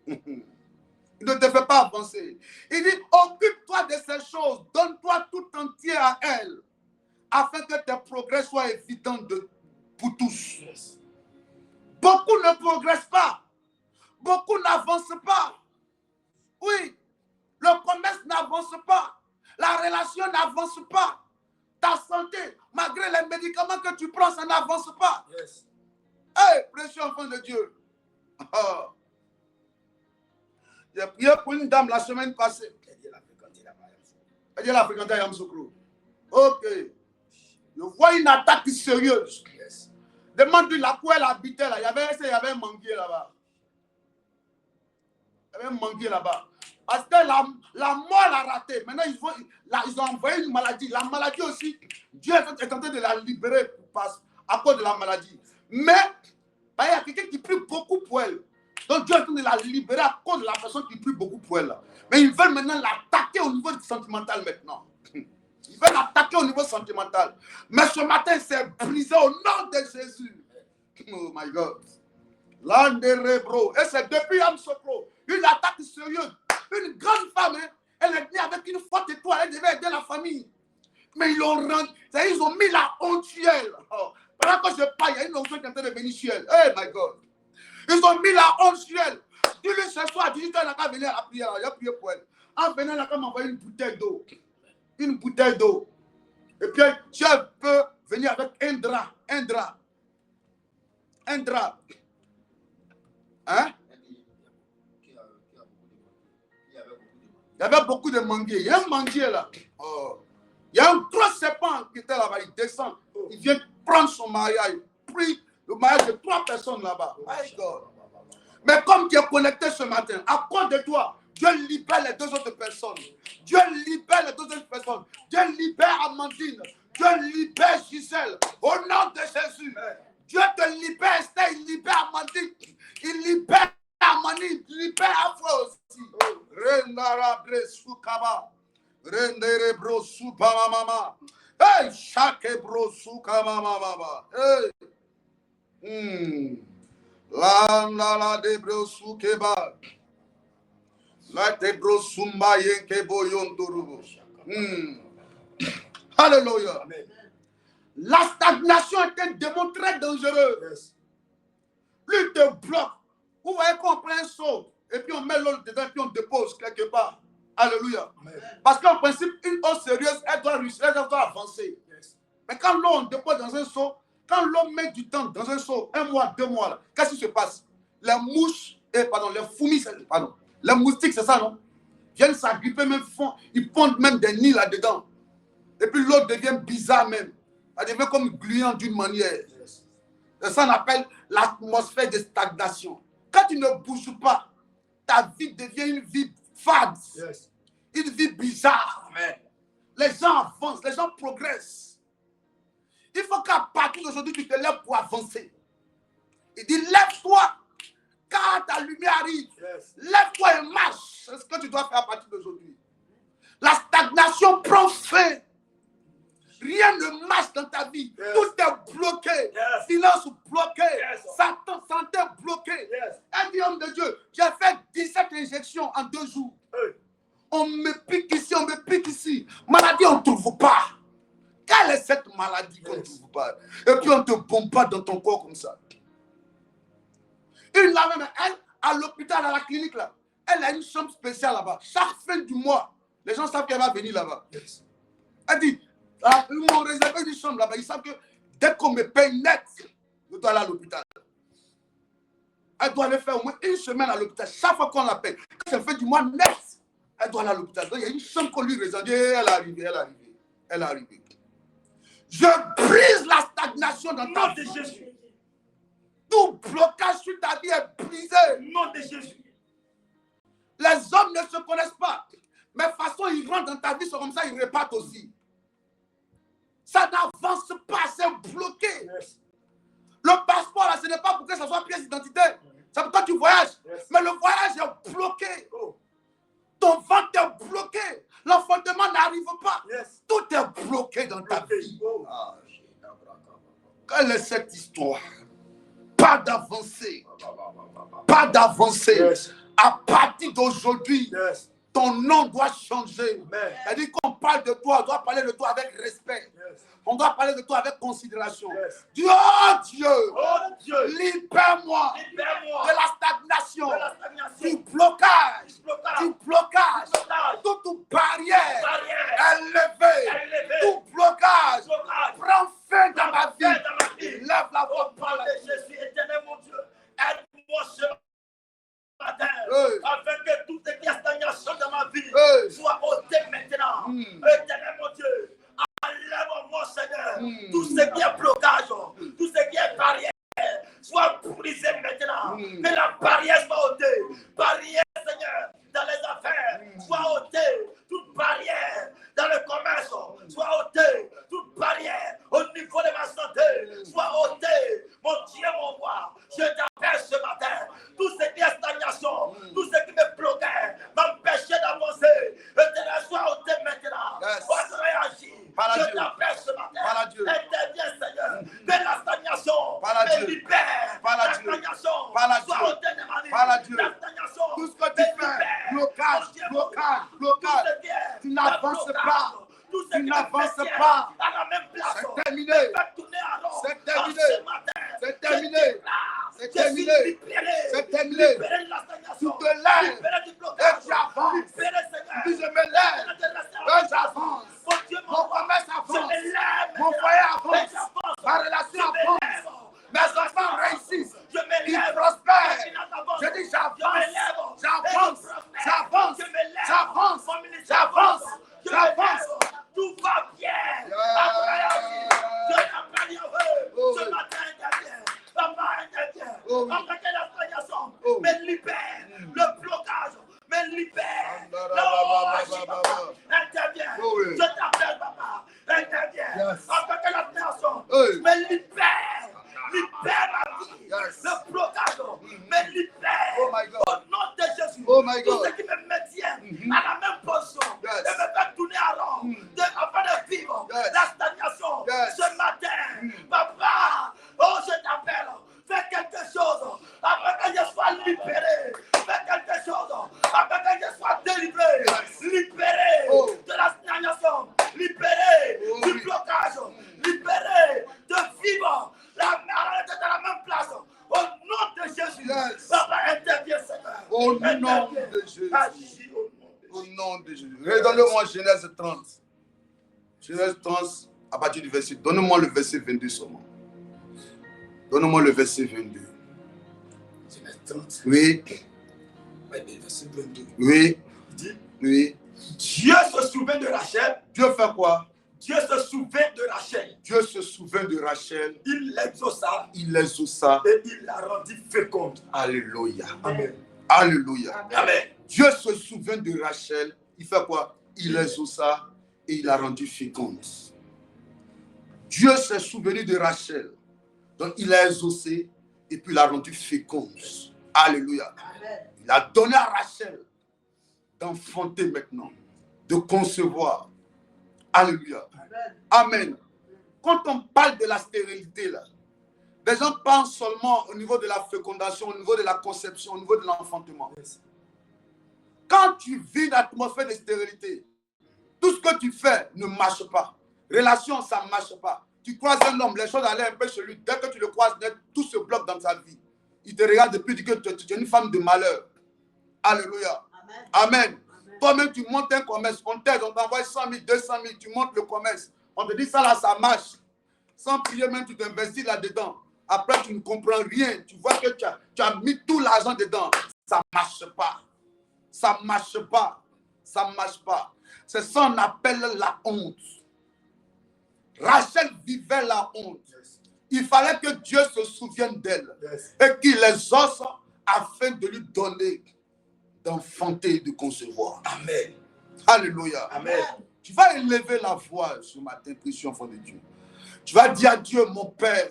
Il ne te fait pas avancer. Il dit, occupe-toi de ces choses, donne-toi tout entier à elle, afin que tes progrès soient évidents pour tous. Beaucoup ne progressent pas. Beaucoup n'avancent pas. Oui, le commerce n'avance pas. La relation n'avance pas. Ta santé, malgré les médicaments que tu prends, ça n'avance pas. Yes. Hey, précieux enfant de Dieu. Oh. J'ai prié pour une dame la semaine passée. Elle a fréquenté à Yamsoukro. Ok. Je vois une attaque sérieuse. Yes. Demande-lui là où elle habitait là. Il y avait un manguier là-bas. Il y avait un manguier là-bas. Parce que la mort l'a raté. Maintenant, ils ont envoyé une maladie. La maladie aussi, Dieu est en train de la libérer à cause de la maladie. Mais, il y a quelqu'un qui prie beaucoup pour elle. Donc Dieu est en train de la libérer à cause de la personne qui prie beaucoup pour elle. Mais ils veulent maintenant l'attaquer au niveau sentimental maintenant. Ils veulent l'attaquer au niveau sentimental. Mais ce matin, c'est brisé au nom de Jésus. Oh my God. L'Anderebro. Et c'est depuis Yamsokro. Une attaque sérieuse. Une grande femme, hein, elle est née avec une forte étoile. Elle devait aider la famille. Mais ils l'ont rendu. Ils ont mis la honte sur elle. Oh. Pendant que je parle, il y a une onction qui est en train de venir sur elle. Oh my God. Ils ont mis la honte sur elle. Dis-lui ce soir, à 18h, elle n'a qu'à venir à la prière. Il a prié pour elle. En venant, elle a qu'à m'envoyer une bouteille d'eau. Une bouteille d'eau. Et puis, si elle peut venir avec un drap. Un drap. Un drap. Hein? Il y avait beaucoup de manguiers. Il y a un manguier là. Oh. Il y a un gros serpent qui était là-bas. Il descend. Il vient prendre son mariage. Il prie le mariage de 3 personnes là-bas. My God. Mais comme tu es connecté ce matin, à cause de toi, Dieu libère les 2 autres personnes. Dieu libère les 2 autres personnes. Dieu libère Amandine. Dieu libère Gisèle. Au nom de Jésus. Dieu te libère, Esther. Il libère Amandine. Il libère Amandine. Il libère Afro aussi. Rendara bresu kaba. Rendere brosu pama mama. Hey, chaque brosu kama mama. Hey. La de brosu keba. La de brosu mbaye kebo yondorubo. Alléluia. Amen. La stagnation était démontrée dangereuse. Yes. Plus te bloque. Vous voyez qu'on prend un saut et puis on met l'eau dedans, et puis on dépose quelque part. Alléluia. Parce qu'en principe, une eau sérieuse, elle doit réussir, elle doit avancer. Mais quand l'eau, on dépose dans un seau, quand l'eau met du temps dans un seau, 1 mois, 2 mois, qu'est-ce qui se passe? Les mouches, les fourmis, les moustiques, c'est ça, non? Viennent s'agripper, même ils pondent même des nids là-dedans. Et puis l'eau devient bizarre même. Elle devient comme gluant d'une manière. C'est ça qu'on appelle l'atmosphère de stagnation. Quand tu ne bouges pas, ta vie devient une vie fade. Une vie bizarre. Amen. Les gens avancent, les gens progressent. Il faut qu'à partir d'aujourd'hui, tu te lèves pour avancer. Il dit, lève-toi, car ta lumière arrive. Lève-toi et marche. C'est ce que tu dois faire à partir d'aujourd'hui. La stagnation prend fin. Rien ne marche dans ta vie. Tout est bloqué. Finances bloquées. Santé bloquée. Un dit, homme de Dieu, j'ai fait 17 injections en 2 jours. On me pique ici, on me pique ici. Maladie, on ne trouve pas. Quelle est cette maladie qu'on ne trouve pas? Et puis on te bombarde dans ton corps comme ça. Une là-même, elle, à l'hôpital, à la clinique, là, elle a une chambre spéciale là-bas. Chaque fin du mois, les gens savent qu'elle va venir là-bas. Elle dit, ils m'ont réservé une chambre là-bas. Ils savent que dès qu'on me paye net, je dois aller à l'hôpital. Elle doit aller faire au moins 1 semaine à l'hôpital. Chaque fois qu'on la paye, quand c'est fin du mois net, elle doit aller à l'hôpital. Donc il y a une chambre qu'on lui réserve. Elle est arrivée, elle est arrivée. Elle est arrivée. Je brise la stagnation dans ta vie. Jésus. Tout blocage sur ta vie est brisé. Nom de Jésus. Les hommes ne se connaissent pas. Mais de toute façon, ils rentrent dans ta vie, c'est comme ça, ils repartent aussi. Ça n'avance pas, c'est bloqué. Le passeport, là, ce n'est pas pour que ça soit pièce d'identité. C'est pour que tu voyages. Mais le voyage est bloqué. Ton ventre est bloqué. L'enfantement n'arrive pas. Tout est bloqué dans ta vie. Quelle est cette histoire? Pas d'avancée. Pas d'avancée. À partir d'aujourd'hui, ton nom doit changer. C'est-à-dire qu'on parle de toi, on doit parler de toi avec respect. On doit parler de toi avec considération. Dieu, libère-moi de la stagnation, du blocage, toute barrière élevée, tout blocage prend fin dans ma vie. Lève la voix, parle de Jésus, éternel mon Dieu, aide-moi ce matin, afin que toute stagnation dans ma vie soit ôtée maintenant. Éternel mon Dieu, enlève-moi, Seigneur, tout ce qui est blocage, tout ce qui est barrière, soit brisé maintenant. Que la barrière soit ôtée. Barrière, Seigneur, dans les affaires, soit ôtée. Toute barrière dans le commerce, soit ôtée. Toute barrière au niveau de ma santé, soit ôtée. Mon Dieu, mon roi, je t'appelle ce matin. Tout ce qui est stagnation, tout ce qui me bloquait, m'empêchait d'avancer, soit ôté maintenant. On réagit. Je t'appelle ce matin. Interviens, Seigneur. Que la stagnation me libère. La stagnation soit ôtée de ma vie. La stagnation, tout ce que tu fais, blocage. Tu n'avances pas. Tu n'avances pas. À la même place. C'est terminé. C'est terminé. C'est terminé. C'est terminé. C'est terminé. Tu te lèves et tu avances. Tu je me lève et j'avance. Mon commerce avance. Mon foyer avance. Ma relation avance. Mes enfants réussissent. Ils prospèrent. Je dis j'avance. Tout va bien. Je t'appelle Yahweh. Ce matin, intervient. Papa, intervient. Après que la stagnation me libère. Le blocage me libère. Intervient. Je t'appelle, papa. Intervient. Après que la stagnation me libère. Libère ma vie. Le blocage me libère. Au nom de Jésus. Tout ce qui me maintient à la même position et me fait tourner à rond afin de vivre la stagnation ce matin. Papa, oh je t'appelle. Fais quelque chose afin que je sois libéré. Fais quelque chose afin que je sois délivré. Libéré de la stagnation. Libéré du blocage. Libéré de vivre dans la même place. Au nom de Jésus. Papa, intervient, Seigneur. Au nom nom de Jésus. Agis Au nom de Jésus. Redonnez-moi Genèse 30. Genèse 30, à partir du verset. Donnez-moi le verset 22 seulement. Donnez-moi le verset 22. Genèse 30. Oui. Verset 22. Oui. Il dit, oui. Dieu se souvint de Rachel. Dieu fait quoi? Dieu se souvint de Rachel. Dieu se souvint de Rachel. Il l'exauça. Il l'exauça. Et il la rendit féconde. Alléluia. Amen. Alléluia. Amen. Dieu se souvint de Rachel. Il fait quoi? Il l'exauça et il la rendit féconde. Dieu s'est souvenu de Rachel. Donc il l'a exaucé et puis il l'a rendue féconde. Alléluia. Amen. Il a donné à Rachel d'enfanter maintenant, de concevoir. Alléluia. Amen. Amen. Quand on parle de la stérilité, là, les gens pensent seulement au niveau de la fécondation, au niveau de la conception, au niveau de l'enfantement. Quand tu vis une atmosphère de stérilité, tout ce que tu fais ne marche pas. Relation, ça ne marche pas. Tu croises un homme, les choses allaient un peu chez lui. Dès que tu le croises, tout se bloque dans sa vie. Il te regarde depuis que tu es une femme de malheur. Alléluia. Amen. Amen. Toi-même, tu montes un commerce. On t'aide, on t'envoie 100 000, 200 000. Tu montes le commerce. On te dit ça là, ça marche. Sans prier, même tu t'investis là-dedans. Après, tu ne comprends rien. Tu vois que tu as mis tout l'argent dedans. Ça ne marche pas. Ça ne marche pas. Ça ne marche pas. C'est ça qu'on appelle la honte. Rachel vivait la honte. Il fallait que Dieu se souvienne d'elle et qu'il les ose afin de lui donner d'enfanter et de concevoir. Amen. Alléluia. Amen. Tu vas élever la voix ce matin, précieux enfant de Dieu. Tu vas dire à Dieu, mon Père,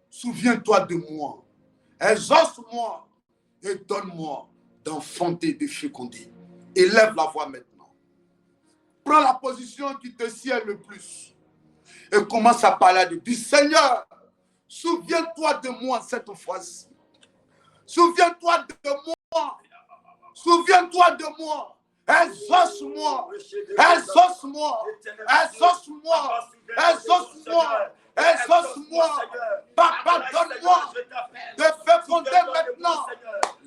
souviens-toi de moi. Exauce-moi et donne-moi d'enfanter, de féconder. Élève la voix maintenant. Prends la position qui te sied le plus. Et commence à parler à Dieu. Dis, Seigneur, souviens-toi de moi cette fois-ci. Souviens-toi de moi. Souviens-toi de moi. Exauce-moi. Exauce-moi. Exauce-moi. Exauce-moi. Exauce-moi. Papa, donne-moi de féconder maintenant.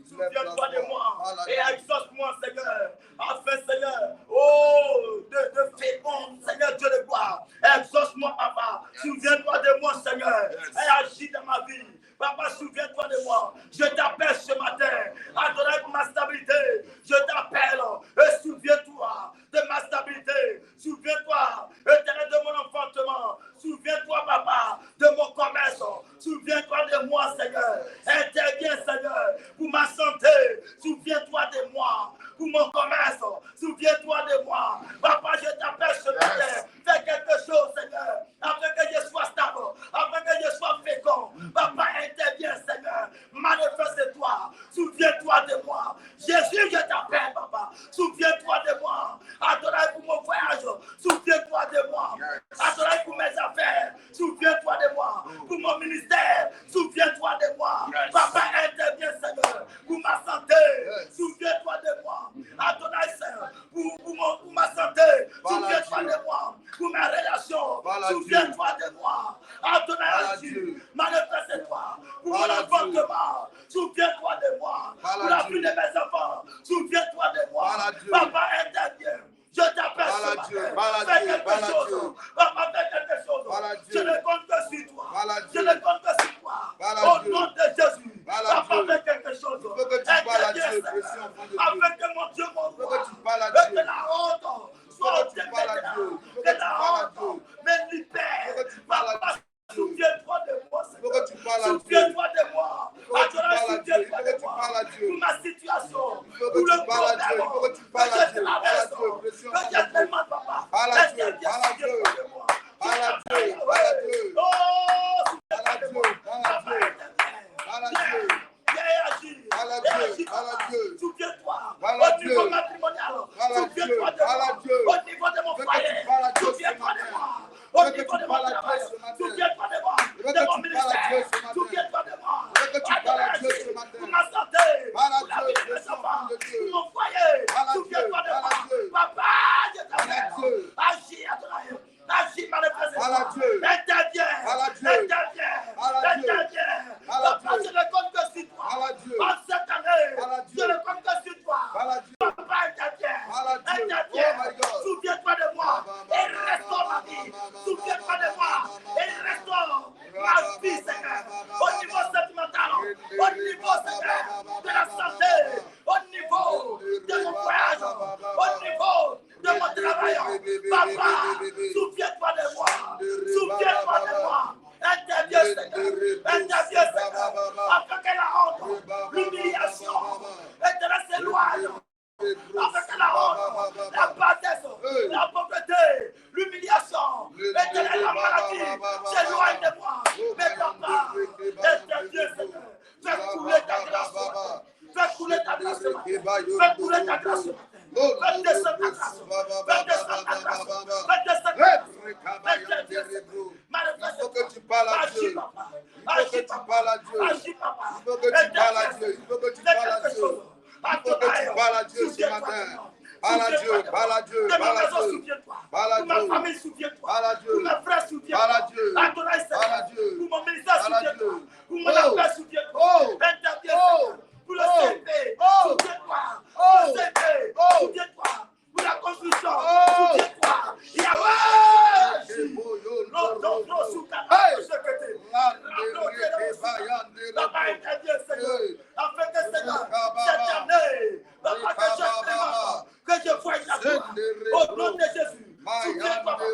Souviens-toi de moi et exauce-moi, Seigneur. Afin, Seigneur, oh, de fécond, Seigneur Dieu de gloire. Exauce-moi, Papa. Souviens-toi de moi, Seigneur. Et agis dans ma vie. Papa, souviens-toi de moi. Je t'appelle ce matin. Adonai pour ma stabilité. Je t'appelle. Et souviens-toi de ma stabilité. Souviens-toi, éternel, de mon enfantement. Souviens-toi, Papa, de mon commerce. Souviens-toi de moi, Seigneur. Interviens, Seigneur, pour ma santé. Souviens-toi de moi. Pour mon commerce. Souviens-toi de moi. Papa, je t'appelle ce matin. Fais quelque chose, Seigneur, afin que je sois stable, afin que je sois fécond. Papa, interviens, Seigneur. Manifeste-toi. Souviens-toi de moi. Jésus, je t'appelle, Papa. Souviens-toi de moi. Adonai pour mon voyage. Souviens-toi de moi. Adonai pour mes affaires. Souviens-toi de moi. Pour mon ministère. Souviens-toi de moi. Papa, interviens, Seigneur. Pour ma santé. Souviens-toi de moi. Adonai, Seigneur. Pour ma santé. Souviens-toi de moi. Pour mes relations. Souviens-toi de moi. Adonai, manifeste-toi. Pour mon enfantement. Souviens-toi de moi. Pour la vie de mes enfants. Souviens-toi de moi. Papa, interviens. Je t'appelle ce matin. Fais quelque chose. Papa, fais quelque chose. Je ne compte que sur toi. Je ne compte que sur toi. Au nom de Jésus. Papa, fais quelque chose. Interviens, Seigneur. Afin que mon Dieu, mon roi, et que la honte soit ôtée maintenant. Que la honte me libère. Papa, souviens-toi de moi, Seigneur. Souviens-toi de moi. Adonai, souviens-toi de moi. Pour ma situation. Pour le problème. Que je traverse. Que je demande, Papa. Interviens, souviens-toi de moi. Oh, souviens-toi de moi. Papa, interviens. Souviens-toi au niveau matrimonial. Souviens-toi de moi. Au niveau de mon foyer. Souviens-toi de moi. Au niveau de mon travail. Souviens-toi de moi. De mon ministère. Souviens-toi de moi. Pour ma santé. Pour la vie de mes enfants. Pour mon foyer. Souviens-toi de moi. Papa, je t'appelle. Agis, Adonai. Agis, manifeste-toi. Interviens. Interviens. Papa, je ne compte que sur toi. En cette année, je ne compte que sur toi. Papa intervient. Souviens-toi de moi et restaure ma vie. Souviens-toi de moi et restaure ma vie, Seigneur. Au niveau sentimental, au niveau, Seigneur, de la santé, au niveau de mon voyage, au niveau de mon travail. Papa, souviens-toi de moi. Souviens-toi de moi. Interviens, Seigneur. Interviens, Seigneur. Afin qu'elle honte, l'humiliation, et de la s'éloigne. Afin qu'elle honte, la bassesse, la pauvreté, l'humiliation, et de la maladie s'éloigne de moi. Mais papa, interviens, Seigneur. Fais couler ta grâce. Fais couler ta grâce. Fais couler ta grâce. Fais descendre ta grâce. Fais descendre ta grâce. Fais descendre ta grâce. Il faut que tu parles à Dieu. Il faut que tu parles à Dieu. Il faut que tu parles à Dieu. Il faut que tu parles à Dieu. Il faut que tu parles à Dieu ce matin. Parle à Dieu, parle à Dieu, parle à Dieu. Parle à Dieu. Pour ma famille, souviens-toi. Parle à Dieu. Pour mes frères, souviens-toi. Parle à Dieu. Adonai, Parle à Dieu. pour mon ministère, Parle à souviens-toi. Dieu. Pour mon affaire, souviens-toi. Interviens, Seigneur. Pour le CP, souviens-toi. Pour le CP, souviens-toi. Pour la construction, souviens-toi. Yahweh! Papa, interviens, Seigneur. Afin que, Seigneur, cette année, papa, que j'expérimente, que je voie la gloire. Au nom de Jésus, souviens-toi, papa.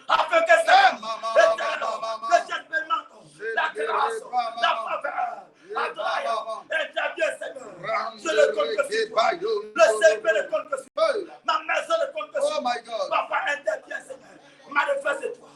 Afin que, Seigneur, que j'expérimente la grâce, la faveur. Adonai, interviens, Seigneur. Je le compte sur toi. Le CP le compte sur toi. Ma maison le compte sur toi. Papa, interviens, Seigneur. Manifeste-toi.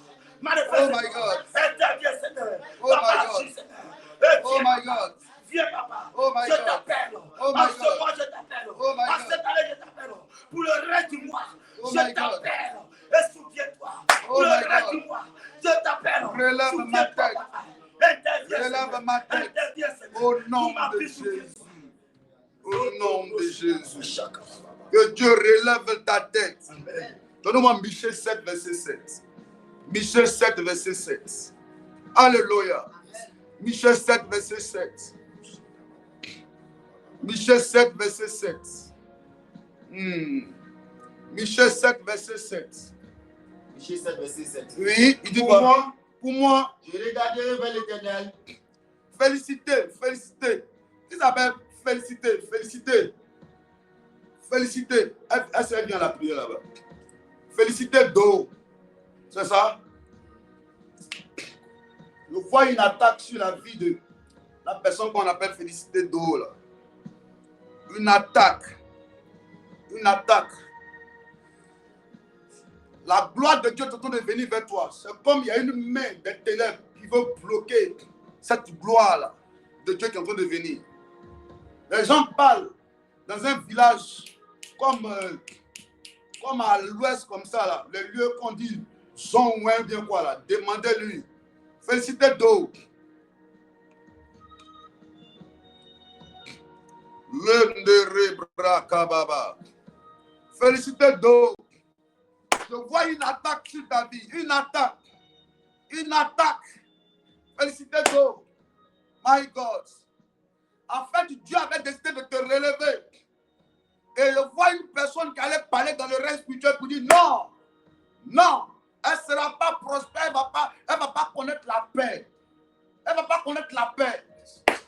Manifeste-toi. Interviens, Seigneur. Papa, agis, Seigneur. Oh my God. Viens, papa. Oh my Je God. t'appelle. Oh my En ce God. mois, je t'appelle. Oh my En God. cette année, je t'appelle. Pour le reste du mois, Oh je my God. t'appelle. Et souviens-toi. Pour Oh le my reste God. du mois, je t'appelle. Relève ma Souviens-toi, tête. papa. Interviens, Relève Seigneur. ma tête. Interviens, Seigneur. Au nom Pour ma de vie, souviens-toi. Jésus. Au nom de Jésus. Que Dieu relève ta tête. Donne-moi Michée 7, verset 7. Michée 7, verset 7. Alléluia. Michée 7, verset 7. Michée 7, verset 7. Michée 7, verset 7. Michée 7, verset 7. Oui, il dit quoi? Pour moi, je regarderai vers l'Éternel. Félicité, félicité. Il s'appelle félicité, félicité. Félicité. Est-ce qu'elle vient la prière là-bas? Félicité d'eau. C'est ça? Je vois une attaque sur la vie de la personne qu'on appelle Félicité d'eau là. Une attaque. Une attaque. La gloire de Dieu est en train de venir vers toi. C'est comme il y a une main des ténèbres qui veut bloquer cette gloire-là de Dieu qui est en train de venir. Les gens parlent dans un village comme à l'ouest, comme ça, là, les lieux qu'on dit Zon ou un bien quoi là. Demandez-lui. Félicité d'eau. Félicité d'eau. Je vois une attaque sur ta vie. Une attaque. Une attaque. Félicité d'eau. My God. En fait, Dieu avait décidé de te relever. Et je vois une personne qui allait parler dans le règne spirituel pour dire non. Non. Elle ne sera pas prospère. Elle ne va pas connaître la paix. Elle ne va pas connaître la paix.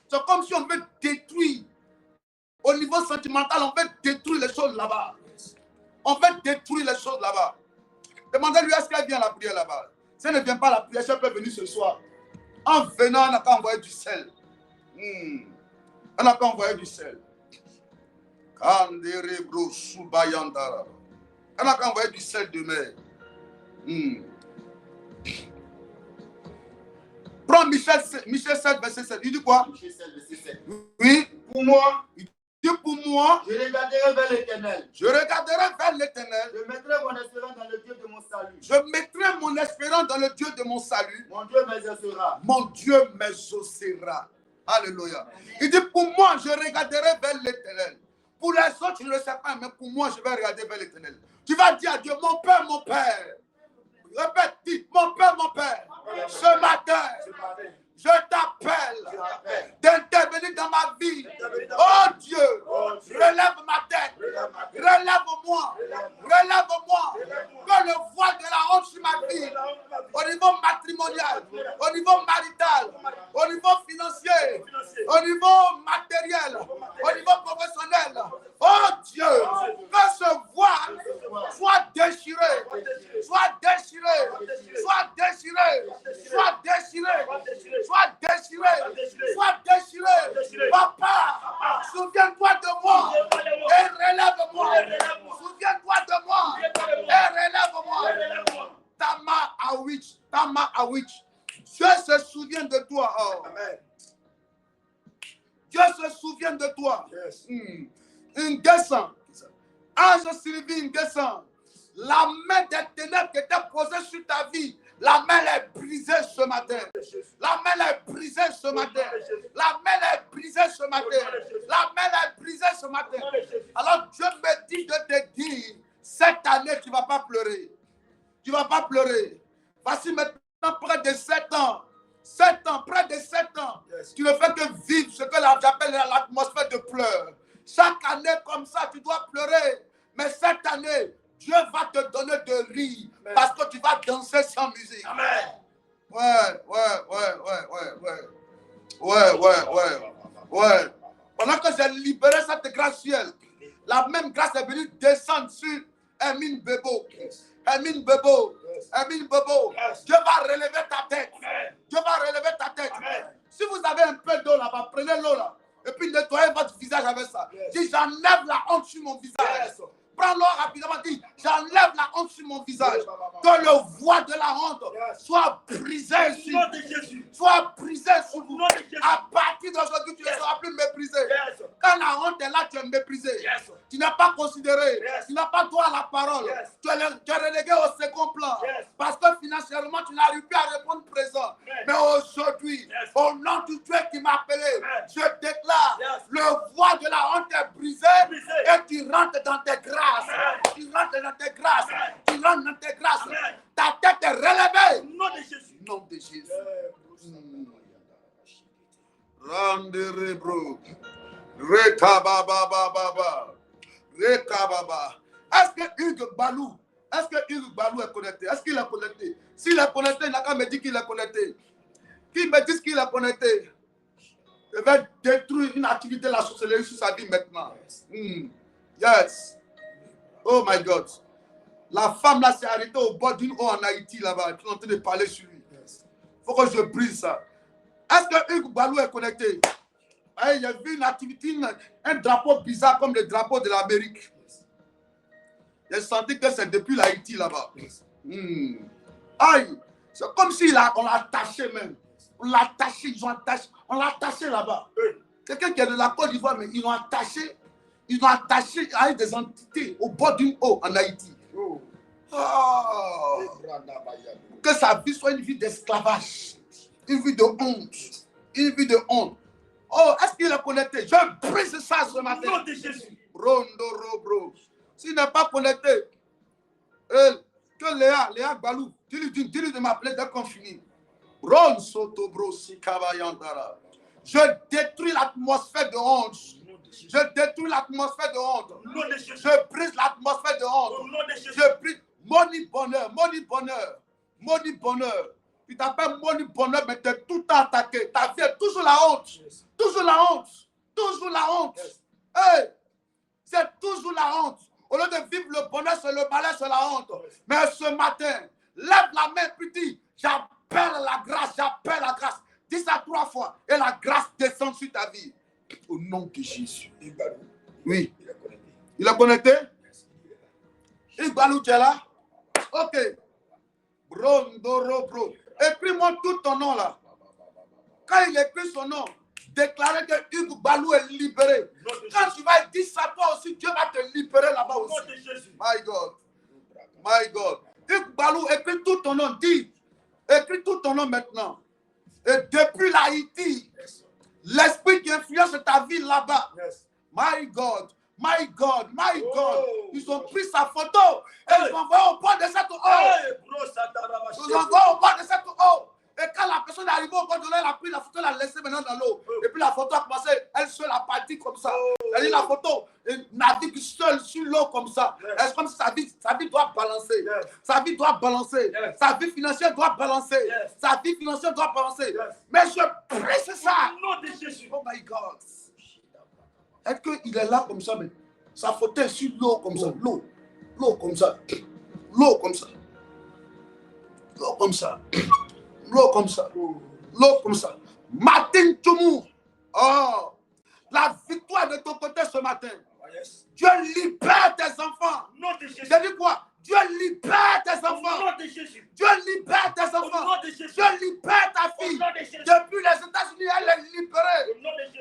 C'est comme si on veut détruire. Au niveau sentimental, on veut détruire les choses là-bas. On veut détruire les choses là-bas. Demandez-lui, est-ce qu'elle vient à la prière là-bas? Si elle ne vient pas à la prière, elle peut venir ce soir. En venant, elle n'a qu'à envoyer du sel. Elle n'a qu'à envoyer du sel. Elle n'a qu'à envoyer du sel de mer. Prends Michée 7, verset 7. Il dit quoi? Michée 7, verset 7. Oui. Pour moi, Il dit pour moi, je regarderai vers l'Éternel. je regarderai vers l'Éternel. Je mettrai mon espérance dans le Dieu de mon salut. Je mettrai mon espérance dans le Dieu de mon salut. Mon Dieu m'exaucera. Mon Dieu m'exaucera. Alléluia. Il dit pour moi, je regarderai vers l'Éternel. Pour les autres, je ne le sais pas, mais pour moi, je vais regarder vers l'Éternel. Tu vas dire à Dieu, mon Père, répète, dis, mon Père, ce matin, Je t'appelle d'intervenir dans ma vie. Oh Dieu, relève ma tête. Relève-moi. Relève-moi. Que le voile de la honte sur ma vie, au niveau matrimonial, au niveau marital, au niveau financier, au niveau matériel, au niveau professionnel. Oh Dieu, que ce voile soit déchiré, soit déchiré, soit déchiré, soit déchiré, soit déchiré, soit déchiré. Papa, souviens-toi de moi et relève-moi. Souviens-toi de moi et relève-moi. Tama Awich. Dieu se souvient de toi. Oh. Amen. Dieu se souvient de toi. Une descend. Ange Sylvie, descend. La main des ténèbres qui était posée sur ta vie, la main est brisée ce matin. La main est brisée ce matin. La main est brisée ce matin. La main est brisée ce matin. Alors Dieu me dit de te dire, cette année tu ne vas pas pleurer. Tu ne vas pas pleurer. Voici maintenant près de 7 ans. 7 ans, près de 7 ans. Tu ne fais que vivre ce que j'appelle l'atmosphère de pleurs. Chaque année comme ça, tu dois pleurer. Mais cette année, Dieu va te donner de rire. Amen. Parce que tu vas danser sans musique. Amen. Ouais. Pendant que j'ai libéré cette grâce ciel, la même grâce est venue descendre sur Emine Bebo. Emine Bebo. Dieu va relever ta tête. Dieu va relever ta tête. Si vous avez un peu d'eau là-bas, prenez l'eau là. Et puis nettoyez votre visage avec ça. Dis, j'enlève la honte sur mon visage. Prends-le rapidement, dis, j'enlève la honte sur mon visage. Que le voile de la honte soit brisé sur vous. Soit brisé sur vous. À partir d'aujourd'hui, tu ne seras plus méprisé. Quand la honte est là, tu es méprisé. Tu n'es pas considéré. Tu n'as pas droit à la parole. Tu es relégué au second plan. Parce que financièrement, tu n'arrives plus à répondre présent. Mais aujourd'hui, au nom du Dieu qui m'a appelé, je déclare, le voile de la honte est brisé et tu rentres dans tes grâces. Tu rentres dans tes grâces. Tu rentres dans tes grâces. Ta tête est relevée. Nom de Jésus. Nom de Jésus. Rande bro. Rekababa. Est-ce que Hugues Balou est connecté? Est-ce qu'il est connecté? S'il est connecté, il n'a qu'à me dire qu'il est connecté. Qui me dit qu'il est connecté? Je vais détruire une activité de la sorcellerie sur sa vie maintenant. Yes. Oh my God. La femme là s'est arrêtée au bord d'une eau en Haïti là-bas. Elle est en train de parler sur lui. Il faut que je brise ça. Est-ce que Hugues Balou est connecté? Il y a vu une activité, un drapeau bizarre comme le drapeau de l'Amérique. J'ai senti que c'est depuis l'Haïti là-bas. Aïe. C'est comme si on l'a attaché même. On l'a attaché, on l'a attaché là-bas. Quelqu'un qui est de la Côte d'Ivoire, mais ils l'ont attaché. Ils l'ont attaché avec des entités au bord d'une eau en Haïti. Que sa vie soit une vie d'esclavage. Une vie de honte. Une vie de honte. Oh, est-ce qu'il est connecté? Je brise ça ce matin. Nom de Jésus. Bro. S'il n'est pas connecté, que Léa Balou, dis-lui de m'appeler dès qu'on finit. Ron Soto Bro Sikabayandara. Je détruis l'atmosphère de honte. Je détruis l'atmosphère de honte. Je brise l'atmosphère de honte. Je brise Moni Bonheur. Tu t'appelles Moni Bonheur, mais tu es tout attaqué. Ta vie est toujours la honte. Toujours la honte. Hey, c'est toujours la honte. Au lieu de vivre le bonheur, c'est le malheur, c'est la honte. Mais ce matin, lève la main et dis, j'appelle la grâce. Dis ça 3 fois et la grâce descend sur ta vie. Au nom de Jésus. Oui. Il est connecté? Ibalou, tu es là? Ok. Bro. Écris-moi tout ton nom là. Quand il écrit son nom, déclarez que Hugues Balou est libéré. Quand tu vas dire ça, toi aussi, Dieu va te libérer là-bas aussi. My God. Hugues Balou, écris tout ton nom. Dis. Écris tout ton nom maintenant. Et depuis l'Haïti, l'esprit qui influence ta vie là-bas. My God. Ils ont pris sa photo et ils l'ont envoyé au bord de cette eau. Et quand la personne est arrivée au bord de l'eau, elle a pris la photo, elle l'a laissée maintenant dans l'eau. Et puis la photo a commencé, elle seule a parti comme ça. Elle dit la photo, elle navigue seule sur l'eau comme ça. C'est comme si sa vie doit balancer. Sa vie doit balancer. Sa vie financière doit balancer. Sa vie financière doit balancer. Mais je presse ça. Au nom de Jésus. Oh my God. Est-ce qu'il est là comme ça, mais sa photo est sur l'eau comme ça. L'eau comme ça. L'eau comme ça. L'eau comme ça. L'eau comme ça. L'eau comme ça. Martin Toumou. Oh. La victoire de ton côté ce matin. Dieu libère tes enfants. Je dis quoi? Dieu libère tes enfants. Dieu libère tes enfants. Dieu libère ta fille. Depuis les États-Unis, elle est libérée.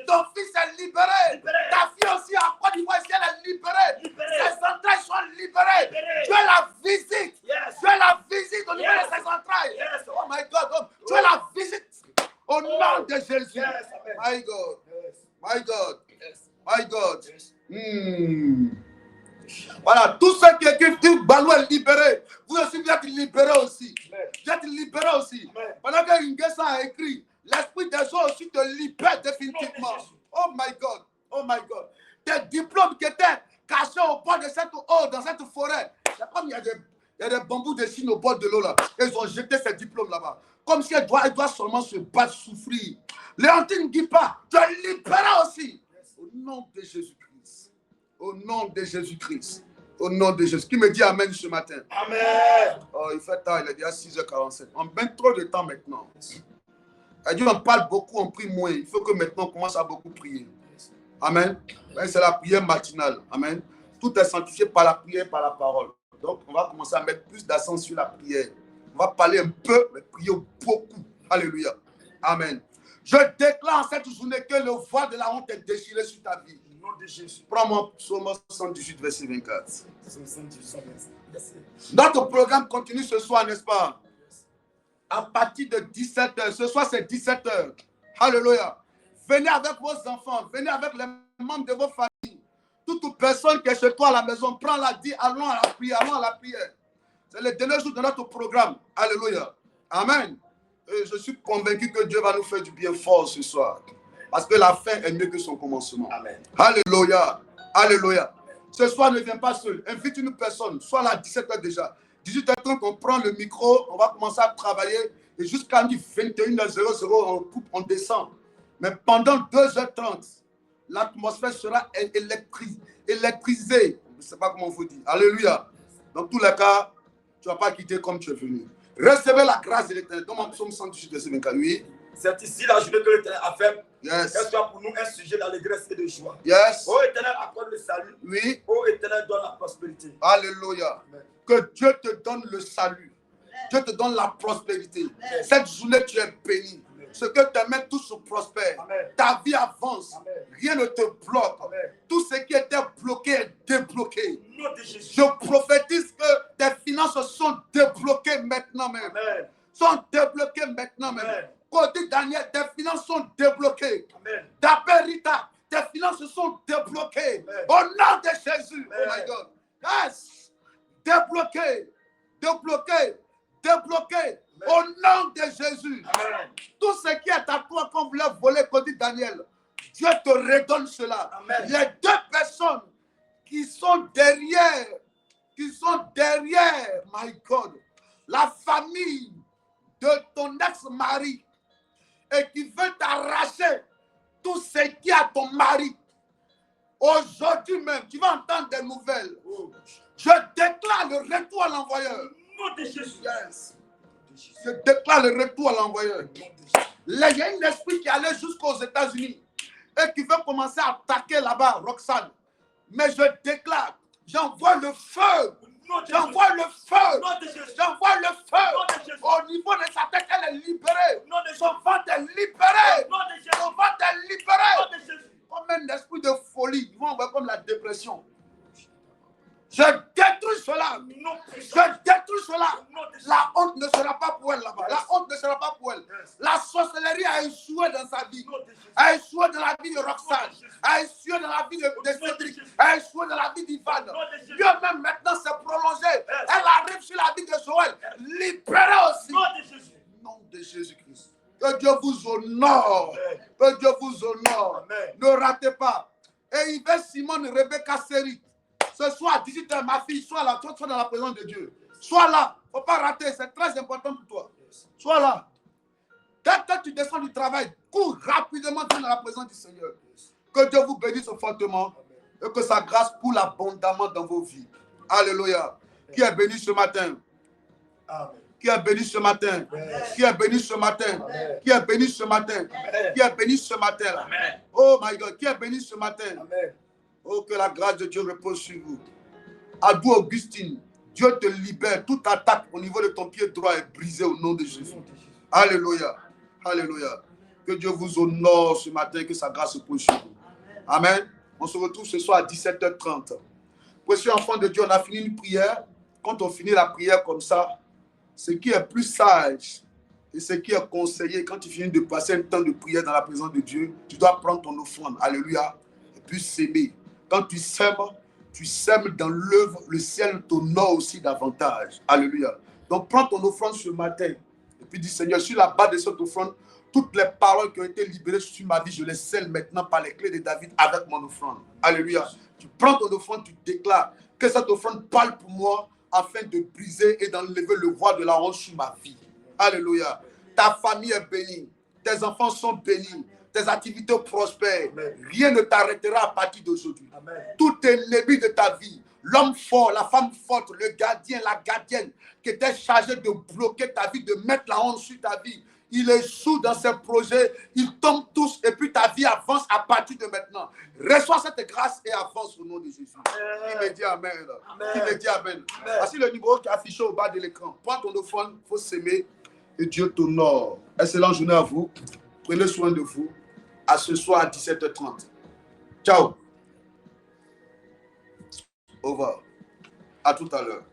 Ton fils est libéré. Ta fille aussi en Côte d'Ivoire, elle est libérée. Ses entrailles sont libérées. Dieu la visite. Dieu la visite au niveau de ses entrailles. Oh my God. Dieu la visite au nom de Jésus. My God. My God. My God. Voilà, tous ceux qui écrivent Balou est libéré, vous aussi vous êtes libérés aussi. Vous êtes libérés aussi. Pendant que Ingessa a écrit, l'esprit des gens aussi te libère définitivement. Oh my God, oh my God. Tes diplômes qui étaient cachés au bord de cette eau, dans cette forêt. C'est comme il y a des bambous de Chine au bord de l'eau là. Ils ont jeté ces diplômes là-bas. Comme si elle doit seulement se battre, souffrir. Léontine Guipa, tu es libéré aussi. Au nom de Jésus-Christ. Au nom de Jésus-Christ. Au nom de Jésus. Qui me dit Amen ce matin? Amen. Oh, il fait tard, il est déjà 6h47. On met trop de temps maintenant. Et Dieu, on parle beaucoup, on prie moins. Il faut que maintenant on commence à beaucoup prier. Amen. C'est la prière matinale. Amen. Tout est sanctifié par la prière, par la parole. Donc, on va commencer à mettre plus d'accent sur la prière. On va parler un peu, mais prier beaucoup. Alléluia. Amen. Je déclare en cette journée que le voile de la honte est déchiré sur ta vie. Au nom de Jésus. Prends-moi Psaume 118, verset 24. Notre programme continue ce soir, n'est-ce pas? À partir de 17h. Ce soir, c'est 17h. Alléluia. Venez avec vos enfants. Venez avec les membres de vos familles. Toute personne qui est chez toi à la maison, prends-la, dis, allons à la prière, allons à la prière. C'est le dernier jour de notre programme. Alléluia. Amen. Et je suis convaincu que Dieu va nous faire du bien fort ce soir. Parce que la fin est mieux que son commencement. Amen. Alléluia. Alléluia. Ce soir, ne viens pas seul. Invite une personne. Soit là à 17h déjà. 18h30, on prend le micro. On va commencer à travailler. Et jusqu'à 21h00, on coupe, on descend. Mais pendant 2h30, l'atmosphère sera électrisée. Je ne sais pas comment on vous dit. Alléluia. Dans tous les cas, tu ne vas pas quitter comme tu es venu. Recevez la grâce de l'Éternel. Dans mon psaume 118, verset 24. Oui. C'est ici la journée que l'Éternel a fait. Yes. Qu'elle soit pour nous un sujet d'allégresse et de joie. Yes. Ô Éternel, accorde le salut. Oui. Ô Éternel, donne la prospérité. Alléluia. Amen. Que Dieu te donne le salut. Dieu te donne la prospérité. Amen. Cette journée, tu es béni. Amen. Ce que tes mains touchent prospère. Amen. Ta vie avance. Amen. Rien ne te bloque. Amen. Tout ce qui était bloqué est débloqué. Je prophétise que tes finances sont débloquées maintenant même. Amen. Sont débloquées maintenant même. Amen. Côté Daniel, tes finances sont débloquées. D'après Rita, tes finances sont débloquées. Amen. Au nom de Jésus. Amen. Oh my God. Yes. Débloquées. Débloquées. Débloquées. Au nom de Jésus. Amen. Tout ce qui est à toi qu'on voulait voler, côté Daniel, Dieu te redonne cela. Amen. Les deux personnes qui sont derrière, my God, la famille de ton ex-mari et qui veut t'arracher tout ce qui est à ton mari. Aujourd'hui même, tu vas entendre des nouvelles. Je déclare le retour à l'envoyeur. Yes. Je déclare le retour à l'envoyeur. Il y a un esprit qui allait jusqu'aux États-Unis et qui veut commencer à attaquer là-bas, Roxane. Mais je déclare, j'envoie le feu. J'envoie le feu. J'envoie le feu. Au niveau de sa tête, elle est libérée. Son ventre est libéré. Son ventre est libéré. Comme un esprit de folie. Ils vont envoyer comme la dépression. Je détruis cela. Je détruis cela. La honte ne sera pas pour elle là-bas. La honte ne sera pas pour elle. La sorcellerie a échoué dans sa vie. A échoué dans la vie de Roxane. A échoué dans la vie de Cédric. A échoué dans la vie d'Ivan. Dieu même maintenant s'est prolongé. Elle arrive sur la vie de Joël. Libérée aussi. Au nom de Jésus-Christ. Dieu vous honore. Que Dieu vous honore. Amen. Ne ratez pas. Et Yves Simone Rebecca Seri. Ce soir, 18h, ma fille, sois là. Toi, sois dans la présence de Dieu. Sois là. Il ne faut pas rater. C'est très important pour toi. Sois là. Dès que tu descends du travail, cours rapidement dans la présence du Seigneur. Que Dieu vous bénisse fortement et que sa grâce coule abondamment dans vos vies. Alléluia. Qui est béni ce matin? Amen. Qui est béni ce matin? Qui est béni ce matin? Qui est béni ce matin? Qui est béni ce matin? Amen. Oh my God, qui est béni ce matin? Amen. Oh, que la grâce de Dieu repose sur vous. Adou Augustine, Dieu te libère. Toute attaque au niveau de ton pied droit est brisée au nom de Jésus. Alléluia. Alléluia. Que Dieu vous honore ce matin, que sa grâce repose sur vous. Amen. On se retrouve ce soir à 17h30. Précieux enfant de Dieu, on a fini une prière. Quand on finit la prière comme ça, ce qui est plus sage et ce qui est conseillé, quand tu finis de passer un temps de prière dans la présence de Dieu, tu dois prendre ton offrande. Alléluia. Et puis s'aimer. Quand tu sèmes dans l'œuvre, le ciel t'honore aussi davantage. Alléluia. Donc prends ton offrande ce matin. Et puis dis, Seigneur, sur la base de cette offrande, toutes les paroles qui ont été libérées sur ma vie, je les scelle maintenant par les clés de David avec mon offrande. Alléluia. Tu prends ton offrande, tu déclares que cette offrande parle pour moi afin de briser et d'enlever le voile de la honte sur ma vie. Alléluia. Ta famille est bénie. Tes enfants sont bénis. Tes activités prospèrent. Amen. Rien ne t'arrêtera à partir d'aujourd'hui. Amen. Tout ennemi de ta vie, l'homme fort, la femme forte, le gardien, la gardienne, qui était chargé de bloquer ta vie, de mettre la honte sur ta vie, il échoue dans ses projets, ils tombent tous et puis ta vie avance à partir de maintenant. Reçois cette grâce et avance au nom de Jésus. Qui me dit Amen. Qui me dit Amen. Voici le numéro qui est affiché au bas de l'écran. Prends ton offrande, il faut s'aimer et Dieu t'honore. Excellente journée à vous. Prenez soin de vous. À ce soir à 17h30. Ciao. Au revoir. À tout à l'heure.